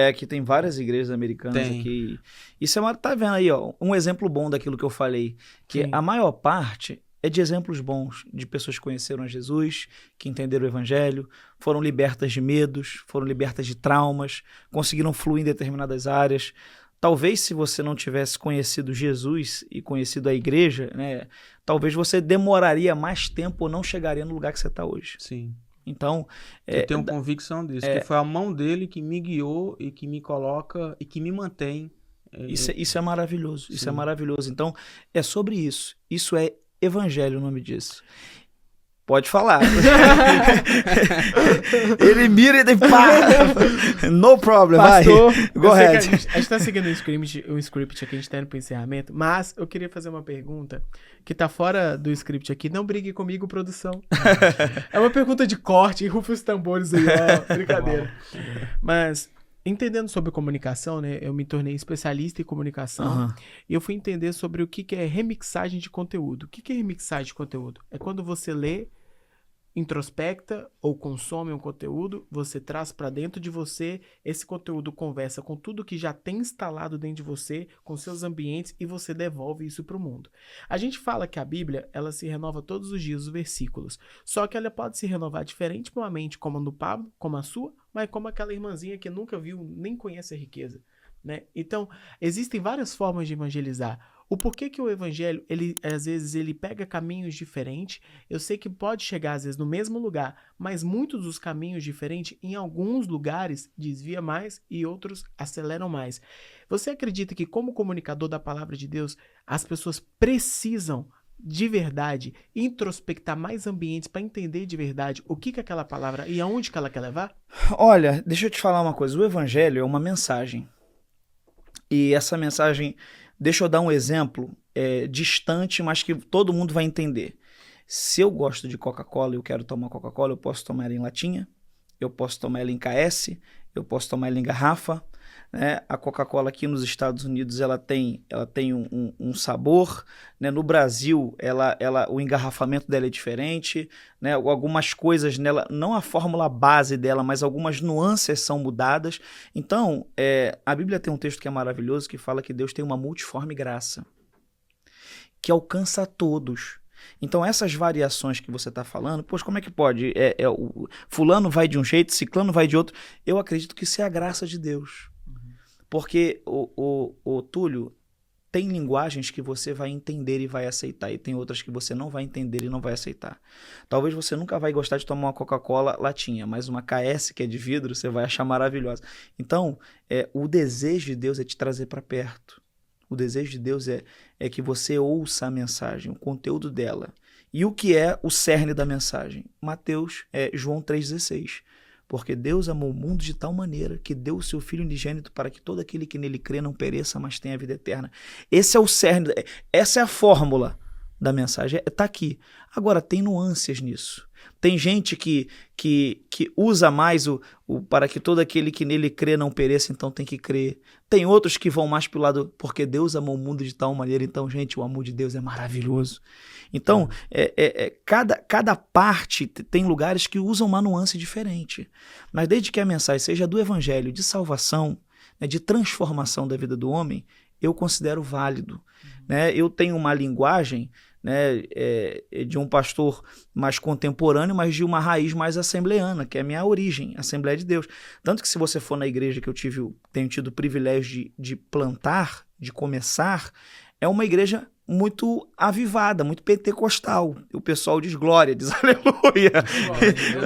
aqui tem várias igrejas americanas aqui. E você tá vendo aí, ó, um exemplo bom daquilo que eu falei, que a maior parte é de exemplos bons, de pessoas que conheceram a Jesus, que entenderam o evangelho, foram libertas de medos, foram libertas de traumas, conseguiram fluir em determinadas áreas. Talvez se você não tivesse conhecido Jesus e conhecido a igreja, né, talvez você demoraria mais tempo ou não chegaria no lugar que você está hoje. Sim. Então... eu tenho convicção disso, que foi a mão dele que me guiou e que me coloca e que me mantém. Isso é maravilhoso, isso é maravilhoso. Então, é sobre isso. Isso é evangelho, o nome disso. Pode falar. Ele mira e daí pá! No problem, Pastor, vai. Go ahead. A gente tá seguindo um script aqui, a gente tá indo pro encerramento, mas eu queria fazer uma pergunta que tá fora do script aqui. Não brigue comigo, produção. É uma pergunta de corte, rufa os tambores aí, ó. Brincadeira. Mas... entendendo sobre comunicação, né? Eu me tornei especialista em comunicação e eu fui entender sobre o que é remixagem de conteúdo. O que é remixagem de conteúdo? É quando você lê, introspecta ou consome um conteúdo, você traz para dentro de você, esse conteúdo conversa com tudo que já tem instalado dentro de você, com seus ambientes, e você devolve isso para o mundo. A gente fala que a Bíblia, ela se renova todos os dias, os versículos, só que ela pode se renovar diferentemente, como a do Pablo, como a sua, mas como aquela irmãzinha que nunca viu, nem conhece a riqueza, né? Então, existem várias formas de evangelizar. O porquê que o evangelho, às vezes, ele pega caminhos diferentes. Eu sei que pode chegar, às vezes, no mesmo lugar, mas muitos dos caminhos diferentes, em alguns lugares, desvia mais e outros aceleram mais. Você acredita que, como comunicador da palavra de Deus, as pessoas precisam, de verdade, introspectar mais ambientes para entender de verdade o que aquela palavra e aonde que ela quer levar? Olha, deixa eu te falar uma coisa. O evangelho é uma mensagem. E essa mensagem... Deixa eu dar um exemplo distante, mas que todo mundo vai entender. Se eu gosto de Coca-Cola e eu quero tomar Coca-Cola, eu posso tomar ela em latinha, eu posso tomar ela em KS, eu posso tomar ela em garrafa, né? A Coca-Cola aqui nos Estados Unidos ela tem um sabor, né? No Brasil o engarrafamento dela é diferente, né? Algumas coisas nela, não a fórmula base dela, mas algumas nuances são mudadas. Então, a Bíblia tem um texto que é maravilhoso que fala que Deus tem uma multiforme graça que alcança a todos. Então, essas variações que você está falando, poxa, como é que pode? O fulano vai de um jeito, ciclano vai de outro. Eu acredito que isso é a graça de Deus. Porque, o Túlio, tem linguagens que você vai entender e vai aceitar, e tem outras que você não vai entender e não vai aceitar. Talvez você nunca vai gostar de tomar uma Coca-Cola latinha, mas uma KS que é de vidro, você vai achar maravilhosa. Então, o desejo de Deus é te trazer para perto. O desejo de Deus é que você ouça a mensagem, o conteúdo dela. E o que é o cerne da mensagem? João 3,16. Porque Deus amou o mundo de tal maneira que deu o seu Filho unigênito para que todo aquele que nele crê não pereça, mas tenha a vida eterna. Esse é o cerne, essa é a fórmula da mensagem. Está aqui. Agora, tem nuances nisso. Tem gente que usa mais para que todo aquele que nele crê não pereça, então tem que crer. Tem outros que vão mais pelo lado, porque Deus amou o mundo de tal maneira, então, gente, o amor de Deus é maravilhoso. Então, cada parte tem lugares que usam uma nuance diferente. Mas desde que a mensagem seja do evangelho, de salvação, né, de transformação da vida do homem, eu considero válido. Né? Eu tenho uma linguagem, né, de um pastor mais contemporâneo, mas de uma raiz mais assembleana, que é a minha origem, Assembleia de Deus. Tanto que se você for na igreja que eu tenho tido o privilégio de plantar, de começar, é uma igreja muito avivada, muito pentecostal. O pessoal diz glória, diz aleluia.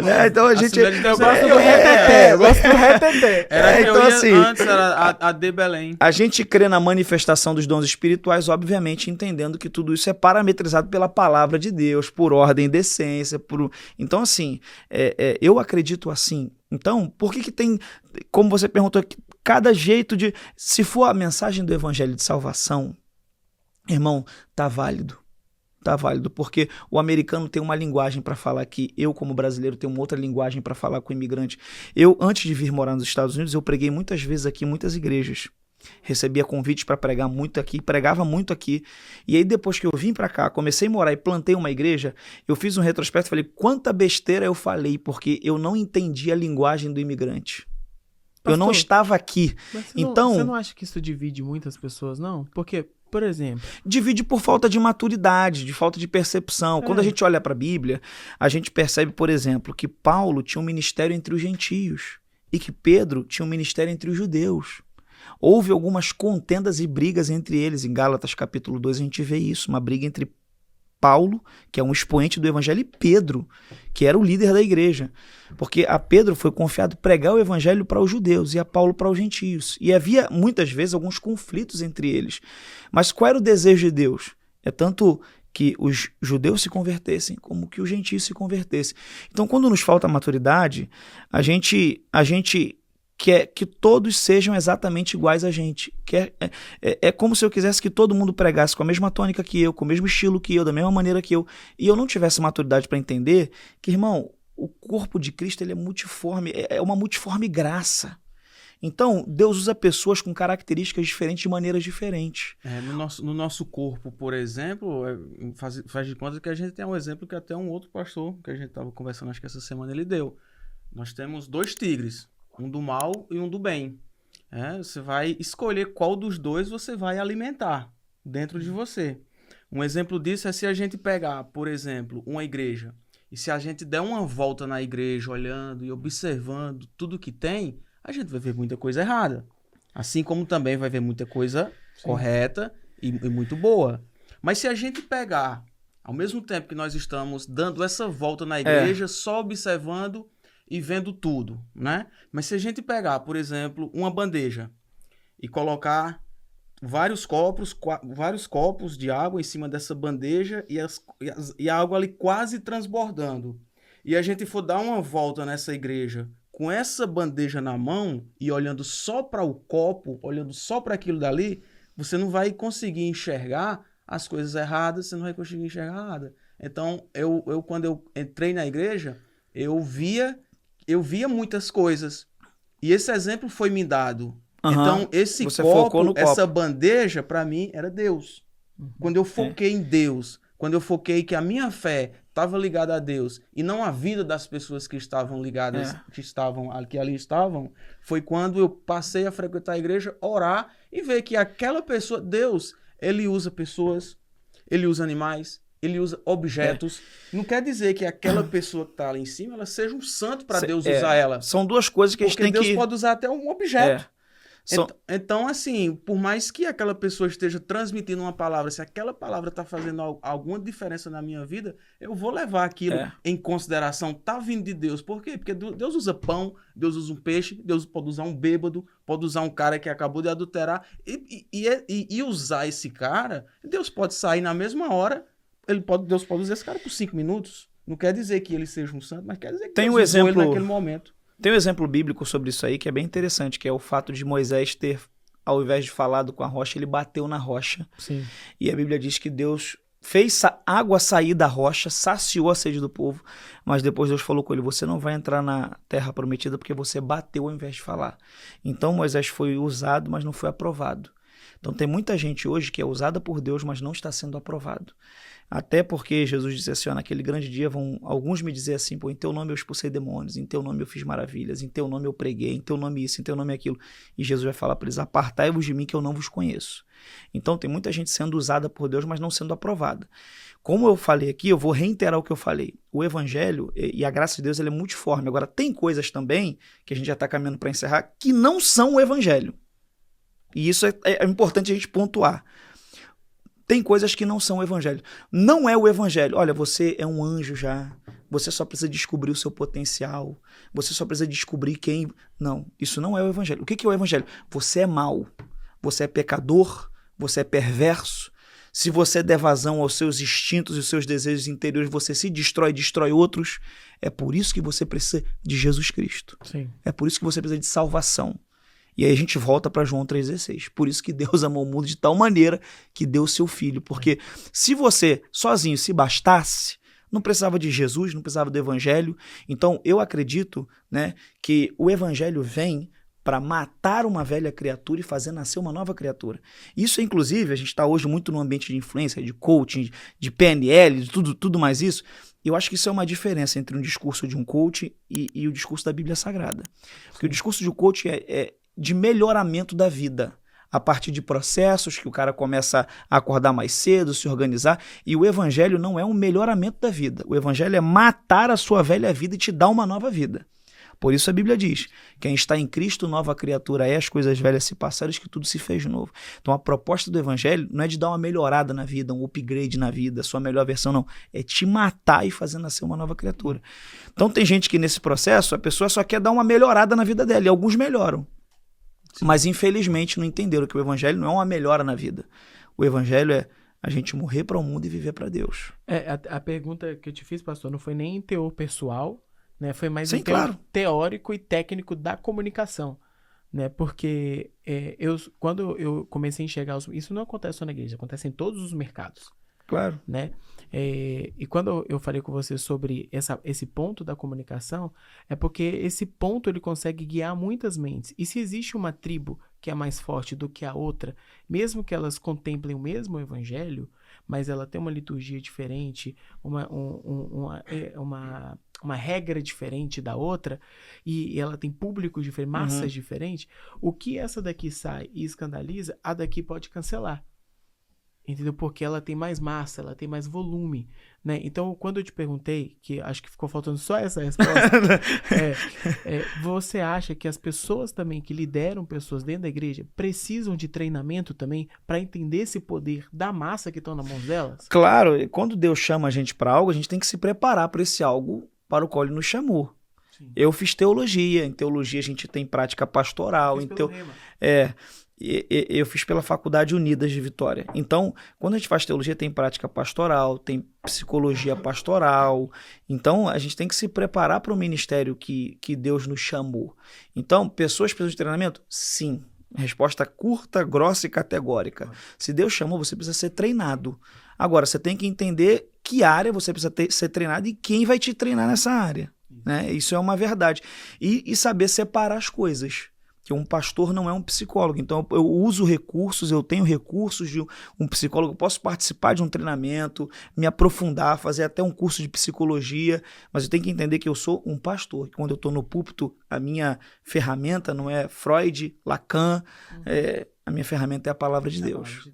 Né? Então a gente... Eu gosto do reteté, eu gosto do reteté. Então, assim, antes era a de Belém. A gente crê na manifestação dos dons espirituais, obviamente entendendo que tudo isso é parametrizado pela palavra de Deus, por ordem e decência. Então, assim, eu acredito assim. Então, por que tem, como você perguntou, cada jeito de... Se for a mensagem do evangelho de salvação, irmão, tá válido. Tá válido, porque o americano tem uma linguagem para falar aqui. Eu, como brasileiro, tenho uma outra linguagem para falar com o imigrante. Eu, antes de vir morar nos Estados Unidos, eu preguei muitas vezes aqui em muitas igrejas. Recebia convites para pregar muito aqui, pregava muito aqui. E aí, depois que eu vim para cá, comecei a morar e plantei uma igreja, eu fiz um retrospecto e falei, quanta besteira eu falei, porque eu não entendi a linguagem do imigrante. Pastor, eu não estava aqui. Então, você não acha que isso divide muitas pessoas, não? Porque, por exemplo... Divide por falta de maturidade, de falta de percepção. Quando a gente olha para a Bíblia, a gente percebe, por exemplo, que Paulo tinha um ministério entre os gentios e que Pedro tinha um ministério entre os judeus. Houve algumas contendas e brigas entre eles. Em Gálatas capítulo 2 a gente vê isso, uma briga entre Paulo, que é um expoente do evangelho, e Pedro, que era o líder da igreja. Porque a Pedro foi confiado pregar o evangelho para os judeus e a Paulo para os gentios. E havia, muitas vezes, alguns conflitos entre eles. Mas qual era o desejo de Deus? É tanto que os judeus se convertessem, como que os gentios se convertessem. Então, quando nos falta maturidade, a gente quer que todos sejam exatamente iguais a gente. É como se eu quisesse que todo mundo pregasse com a mesma tônica que eu, com o mesmo estilo que eu, da mesma maneira que eu, e eu não tivesse maturidade para entender que, irmão, o corpo de Cristo ele é multiforme, é uma multiforme graça. Então, Deus usa pessoas com características diferentes de maneiras diferentes. No nosso corpo, por exemplo, faz de conta que a gente tem um exemplo que até um outro pastor, que a gente estava conversando, acho que essa semana ele deu. Nós temos 2 tigres. Um do mal e um do bem. Você vai escolher qual dos dois você vai alimentar dentro de você. Um exemplo disso é se a gente pegar, por exemplo, uma igreja, e se a gente der uma volta na igreja, olhando e observando tudo que tem, a gente vai ver muita coisa errada. Assim como também vai ver muita coisa correta e muito boa. Mas se a gente pegar, ao mesmo tempo que nós estamos dando essa volta na igreja, só observando e vendo tudo, né? Mas se a gente pegar, por exemplo, uma bandeja e colocar vários copos de água em cima dessa bandeja e a água ali quase transbordando, e a gente for dar uma volta nessa igreja com essa bandeja na mão e olhando só para o copo, olhando só para aquilo dali, você não vai conseguir enxergar as coisas erradas, você não vai conseguir enxergar nada. Então, eu quando eu entrei na igreja, eu via muitas coisas. E esse exemplo foi me dado Então, esse Você focou no copo, essa bandeja, para mim, era Deus. Quando eu foquei em Deus, quando eu foquei que a minha fé estava ligada a Deus e não a vida das pessoas que estavam ligadas, que ali estavam, foi quando eu passei a frequentar a igreja, orar e ver que aquela pessoa, Deus, ele usa pessoas, ele usa animais, ele usa objetos. Não quer dizer que aquela pessoa que está lá em cima, ela seja um santo para Deus usar ela. São duas coisas que a gente tem Deus que... pode usar até um objeto. Então, assim, por mais que aquela pessoa esteja transmitindo uma palavra, se aquela palavra está fazendo alguma diferença na minha vida, eu vou levar aquilo em consideração. Tá vindo de Deus. Por quê? Porque Deus usa pão, Deus usa um peixe, Deus pode usar um bêbado, pode usar um cara que acabou de adulterar. E usar esse cara, Deus pode sair na mesma hora, Deus pode usar esse cara por 5 minutos. Não quer dizer que ele seja um santo, mas quer dizer que Tem Deus usou ele exemplo... naquele momento. Tem um exemplo bíblico sobre isso aí que é bem interessante, que é o fato de Moisés ter, ao invés de falado com a rocha, ele bateu na rocha. Sim. E a Bíblia diz que Deus fez água sair da rocha, saciou a sede do povo, mas depois Deus falou com ele, você não vai entrar na terra prometida porque você bateu ao invés de falar. Então Moisés foi usado, mas não foi aprovado. Então tem muita gente hoje que é usada por Deus, mas não está sendo aprovado. Até porque Jesus disse assim, naquele grande dia vão alguns me dizer assim, em teu nome eu expulsei demônios, em teu nome eu fiz maravilhas, em teu nome eu preguei, em teu nome isso, em teu nome aquilo. E Jesus vai falar para eles, apartai-vos de mim que eu não vos conheço. Então tem muita gente sendo usada por Deus, mas não sendo aprovada. Como eu falei aqui, eu vou reiterar o que eu falei. O evangelho e a graça de Deus ele é multiforme. Agora tem coisas também, que a gente já está caminhando para encerrar, que não são o evangelho. E isso é importante a gente pontuar. Tem coisas que não são o evangelho. Não é o evangelho. Olha, você é um anjo já. Você só precisa descobrir o seu potencial. Você só precisa descobrir quem... Não, isso não é o evangelho. O que é o evangelho? Você é mau. Você é pecador. Você é perverso. Se você der vazão aos seus instintos e os seus desejos interiores, você se destrói outros. É por isso que você precisa de Jesus Cristo. Sim. É por isso que você precisa de salvação. E aí a gente volta para João 3,16. Por isso que Deus amou o mundo de tal maneira que deu o seu filho. Porque se você sozinho se bastasse, não precisava de Jesus, não precisava do evangelho. Então eu acredito, né, que o evangelho vem para matar uma velha criatura e fazer nascer uma nova criatura. Isso, inclusive, a gente está hoje muito no ambiente de influência, de coaching, de PNL, de tudo mais isso. Eu acho que isso é uma diferença entre um discurso de um coach e o discurso da Bíblia Sagrada. Porque o discurso de um coach é de melhoramento da vida, a partir de processos que o cara começa a acordar mais cedo, se organizar, e o evangelho não é um melhoramento da vida, o evangelho é matar a sua velha vida e te dar uma nova vida. Por isso a Bíblia diz, quem está em Cristo, nova criatura é, as coisas velhas se passaram, que tudo se fez novo. Então a proposta do evangelho não é de dar uma melhorada na vida, um upgrade na vida, a sua melhor versão, não. É te matar e fazer nascer uma nova criatura. Então tem gente que nesse processo, a pessoa só quer dar uma melhorada na vida dela, e alguns melhoram. Sim. Mas infelizmente não entenderam que o evangelho não é uma melhora na vida. O evangelho é a gente morrer para o mundo e viver para Deus. A pergunta que eu te fiz, pastor, não foi nem em teor pessoal, né? Foi mais em teor teórico e técnico da comunicação, né? Porque quando eu comecei a enxergar isso não acontece só na igreja, acontece em todos os mercados. Claro. Né? E quando eu falei com você sobre esse ponto da comunicação, é porque esse ponto ele consegue guiar muitas mentes. E se existe uma tribo que é mais forte do que a outra, mesmo que elas contemplem o mesmo evangelho, mas ela tem uma liturgia diferente, uma regra diferente da outra, e ela tem públicos diferentes, massas diferentes, o que essa daqui sai e escandaliza, a daqui pode cancelar. Entendeu? Porque ela tem mais massa, ela tem mais volume, né? Então, quando eu te perguntei, que acho que ficou faltando só essa resposta, você acha que as pessoas também que lideram pessoas dentro da igreja precisam de treinamento também para entender esse poder da massa que estão na mão delas? Claro, quando Deus chama a gente para algo, a gente tem que se preparar para esse algo para o qual Ele nos chamou. Sim. Eu fiz teologia, em teologia a gente tem prática pastoral, eu fiz pela Faculdade Unidas de Vitória. Então, quando a gente faz teologia, tem prática pastoral, tem psicologia pastoral. Então, a gente tem que se preparar para o ministério que Deus nos chamou. Então, pessoas precisam de treinamento? Sim. Resposta curta, grossa e categórica. Se Deus chamou, você precisa ser treinado. Agora, você tem que entender que área você precisa ser treinado e quem vai te treinar nessa área. Né? Isso é uma verdade. E saber separar as coisas. Porque um pastor não é um psicólogo. Então, eu uso recursos, eu tenho recursos de um psicólogo, eu posso participar de um treinamento, me aprofundar, fazer até um curso de psicologia, mas eu tenho que entender que eu sou um pastor. Que quando eu estou no púlpito, a minha ferramenta não é Freud, Lacan, a minha ferramenta é a palavra de Deus.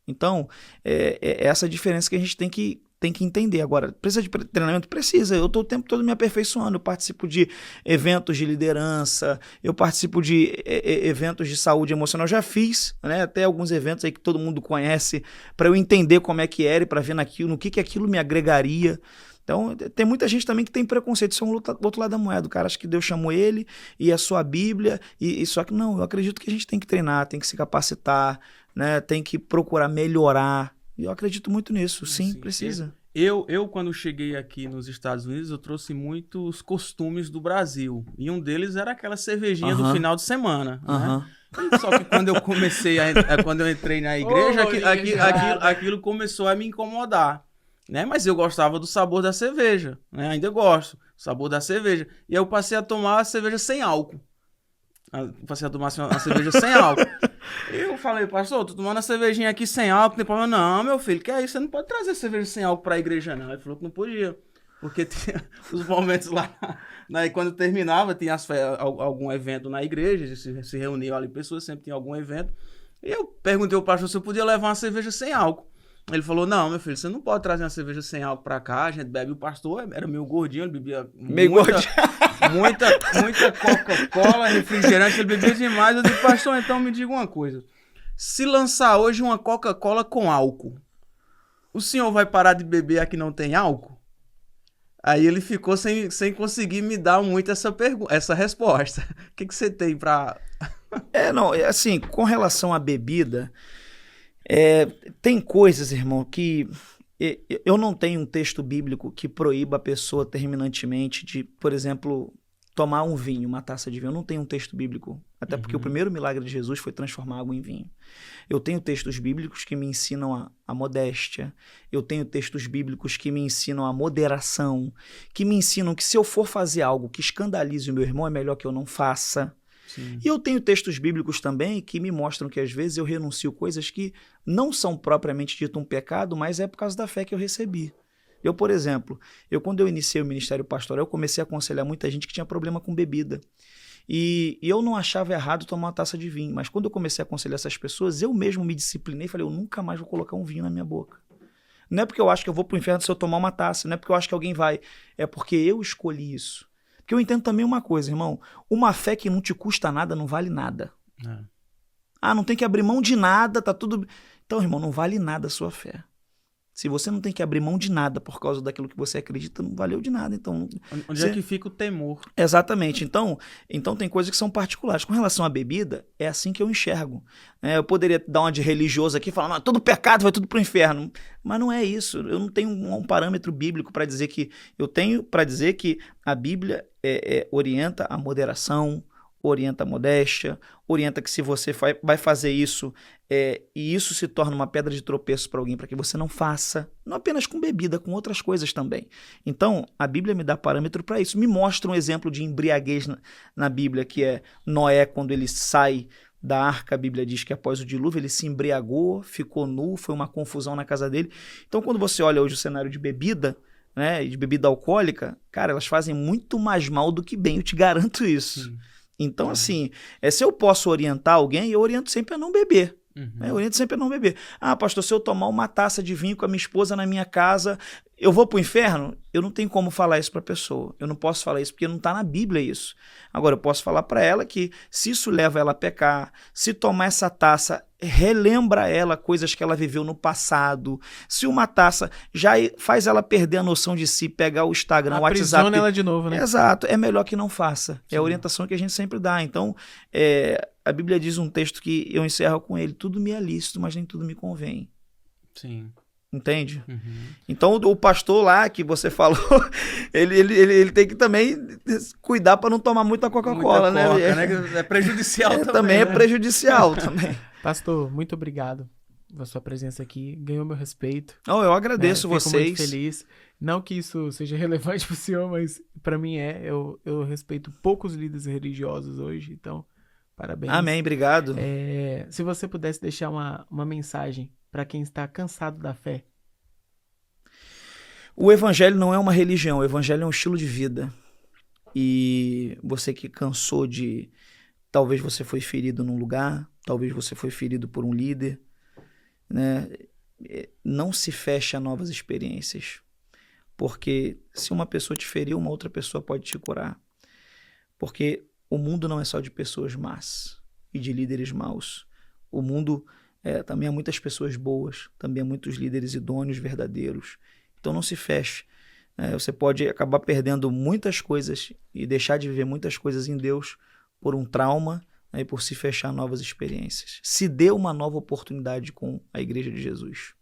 Então, é essa diferença que a gente tem que entender. Agora, precisa de treinamento? Precisa. Eu estou o tempo todo me aperfeiçoando. Eu participo de eventos de liderança, eu participo de eventos de saúde emocional. Já fiz, né, até alguns eventos aí que todo mundo conhece, para eu entender como é que era e para ver no que aquilo me agregaria. Então, tem muita gente também que tem preconceito. Isso é um outro lado da moeda. O cara acha que Deus chamou ele e a sua Bíblia. Só que não, eu acredito que a gente tem que treinar, tem que se capacitar, né, tem que procurar melhorar. E eu acredito muito nisso. Sim, precisa. Eu, quando cheguei aqui nos Estados Unidos, eu trouxe muitos costumes do Brasil. E um deles era aquela cervejinha do final de semana. Né? Só que quando eu quando eu entrei na igreja, aquilo começou a me incomodar. Né? Mas eu gostava do sabor da cerveja. Né? Ainda gosto do sabor da cerveja. E aí eu passei a tomar a cerveja sem álcool. Passei a tomar uma cerveja sem álcool. E eu falei, pastor, tô tomando a cervejinha aqui sem álcool, tem problema? Não, meu filho, que é isso? Você não pode trazer cerveja sem álcool pra igreja, não. Ele falou que não podia. Porque tinha os momentos lá, né, quando terminava, tinha algum evento na igreja, se reuniam ali pessoas, sempre tinha algum evento. E eu perguntei ao pastor se eu podia levar uma cerveja sem álcool. Ele falou, não, meu filho, você não pode trazer uma cerveja sem álcool pra cá, a gente bebe. O pastor era meio gordinho, ele bebia muita Coca-Cola, refrigerante, ele bebia demais. Eu disse, pastor, então me diga uma coisa. Se lançar hoje uma Coca-Cola com álcool, o senhor vai parar de beber a que não tem álcool? Aí ele ficou sem conseguir me dar muito essa resposta. O que você tem pra... Assim, com relação à bebida... tem coisas, irmão, que eu não tenho um texto bíblico que proíba a pessoa terminantemente de, por exemplo, tomar um vinho, uma taça de vinho. Eu não tenho um texto bíblico, até porque o primeiro milagre de Jesus foi transformar água em vinho. Eu tenho textos bíblicos que me ensinam a modéstia, eu tenho textos bíblicos que me ensinam a moderação, que me ensinam que se eu for fazer algo que escandalize o meu irmão, é melhor que eu não faça. Sim. E eu tenho textos bíblicos também que me mostram que às vezes eu renuncio coisas que não são propriamente dito um pecado, mas é por causa da fé que eu recebi. Eu, por exemplo, quando eu iniciei o ministério pastoral, eu comecei a aconselhar muita gente que tinha problema com bebida. E eu não achava errado tomar uma taça de vinho, mas quando eu comecei a aconselhar essas pessoas, eu mesmo me disciplinei e falei, eu nunca mais vou colocar um vinho na minha boca. Não é porque eu acho que eu vou pro inferno se eu tomar uma taça, não é porque eu acho que alguém vai, é porque eu escolhi isso. Porque eu entendo também uma coisa, irmão, uma fé que não te custa nada não vale nada. Não tem que abrir mão de nada, tá tudo... Então, irmão, não vale nada a sua fé. Se você não tem que abrir mão de nada por causa daquilo que você acredita, não valeu de nada. Então, onde é que fica o temor? Exatamente. Então tem coisas que são particulares. Com relação à bebida, é assim que eu enxergo. Eu poderia dar uma de religioso aqui e falar, todo pecado vai tudo pro inferno. Mas não é isso. Eu não tenho um parâmetro bíblico para dizer que... Eu tenho para dizer que a Bíblia orienta a moderação, orienta a modéstia, orienta que se você vai fazer isso e isso se torna uma pedra de tropeço para alguém, para que você não faça, não apenas com bebida, com outras coisas também. Então, a Bíblia me dá parâmetro para isso. Me mostra um exemplo de embriaguez na Bíblia, que é Noé, quando ele sai da arca, a Bíblia diz que após o dilúvio ele se embriagou, ficou nu, foi uma confusão na casa dele. Então, quando você olha hoje o cenário de bebida, né, de bebida alcoólica, cara, elas fazem muito mais mal do que bem, eu te garanto isso. Sim. Então, assim, se eu posso orientar alguém, eu oriento sempre a não beber. Eu oriento sempre a não beber. Pastor, se eu tomar uma taça de vinho com a minha esposa na minha casa, eu vou pro inferno? Eu não tenho como falar isso pra pessoa. Eu não posso falar isso porque não tá na Bíblia isso. Agora, eu posso falar pra ela que se isso leva ela a pecar, se tomar essa taça relembra ela coisas que ela viveu no passado, se uma taça já faz ela perder a noção de si, pegar o Instagram, o WhatsApp... Aprisiona ela de novo, né? Exato, é melhor que não faça. Sim. É a orientação que a gente sempre dá. Então, a Bíblia diz um texto que eu encerro com ele, tudo me é lícito, mas nem tudo me convém. Sim. Entende? Então, o pastor lá que você falou, ele tem que também cuidar para não tomar muita Coca-Cola, né? É prejudicial também. Também é prejudicial também. Pastor, muito obrigado pela sua presença aqui. Ganhou meu respeito. Eu agradeço vocês. Fico muito feliz. Não que isso seja relevante para o senhor, mas para mim eu respeito poucos líderes religiosos hoje. Então, Parabéns. Amém, obrigado. Se você pudesse deixar uma mensagem para quem está cansado da fé. O evangelho não é uma religião, o evangelho é um estilo de vida. E você que cansou de... Talvez você foi ferido num lugar, talvez você foi ferido por um líder, né? Não se feche a novas experiências. Porque se uma pessoa te feriu, uma outra pessoa pode te curar. Porque o mundo não é só de pessoas más e de líderes maus. O mundo também há muitas pessoas boas, também há muitos líderes idôneos, verdadeiros. Então não se feche. Você pode acabar perdendo muitas coisas e deixar de viver muitas coisas em Deus por um trauma, e por se fechar a novas experiências. Se dê uma nova oportunidade com a Igreja de Jesus.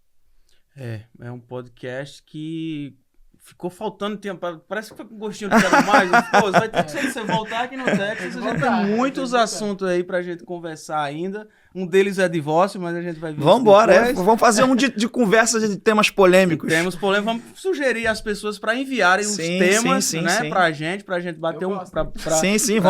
É um podcast que ficou faltando tempo. Parece que foi com gostinho de quero mais. Pô, vai ter que ser você voltar aqui no Texas. A gente tem muitos assuntos aí pra gente conversar ainda. Um deles é divórcio, mas a gente vai ver. Vamos embora, vamos fazer um de conversa de temas polêmicos. Temos polêmicos. Vamos sugerir às pessoas para enviarem os temas, né, pra gente bater vamos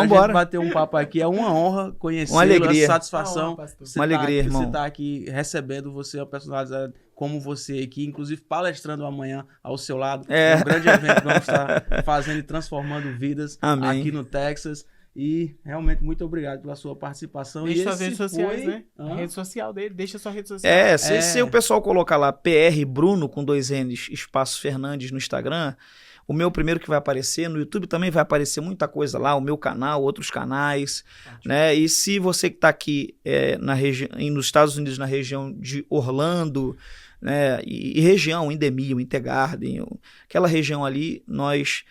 embora. Bater um papo aqui. É uma honra conhecê-lo, uma alegria, satisfação. Uma alegria, irmão. Você tá aqui recebendo, você é uma personalidade como você aqui, inclusive palestrando amanhã ao seu lado. Um grande evento que vamos estar fazendo e transformando vidas. Amém. Aqui no Texas. E realmente muito obrigado pela sua participação. Deixa suas redes sociais, né? A rede social dele, deixa sua rede social. Se o pessoal colocar lá PR Bruno com 2 N's, espaço Fernandes no Instagram, o meu primeiro que vai aparecer, no YouTube também vai aparecer muita coisa lá, o meu canal, outros canais, né? E se você que está aqui nos Estados Unidos, na região de Orlando, né? E região, Endemil, Intergarden, aquela região ali, nós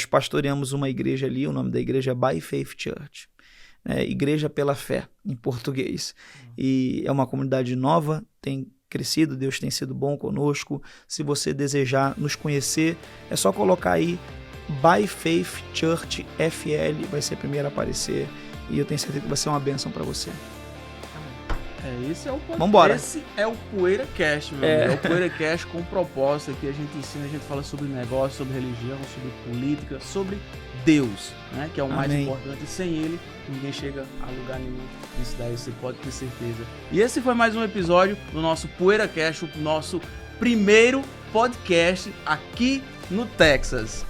pastoreamos uma igreja ali, o nome da igreja é By Faith Church, Igreja pela Fé, em português. E é uma comunidade nova, tem crescido, Deus tem sido bom conosco. Se você desejar nos conhecer, é só colocar aí By Faith Church FL, vai ser a primeira a aparecer, e eu tenho certeza que vai ser uma bênção para você. Esse é o podcast. Vambora. Esse é o Poeira Cast, meu amigo. É o Poeira Cast com propósito aqui. A gente ensina, a gente fala sobre negócio, sobre religião, sobre política, sobre Deus, né? Que é o mais importante. Sem ele, ninguém chega a lugar nenhum. Isso daí você pode ter certeza. E esse foi mais um episódio do nosso Poeira Cast, o nosso primeiro podcast aqui no Texas.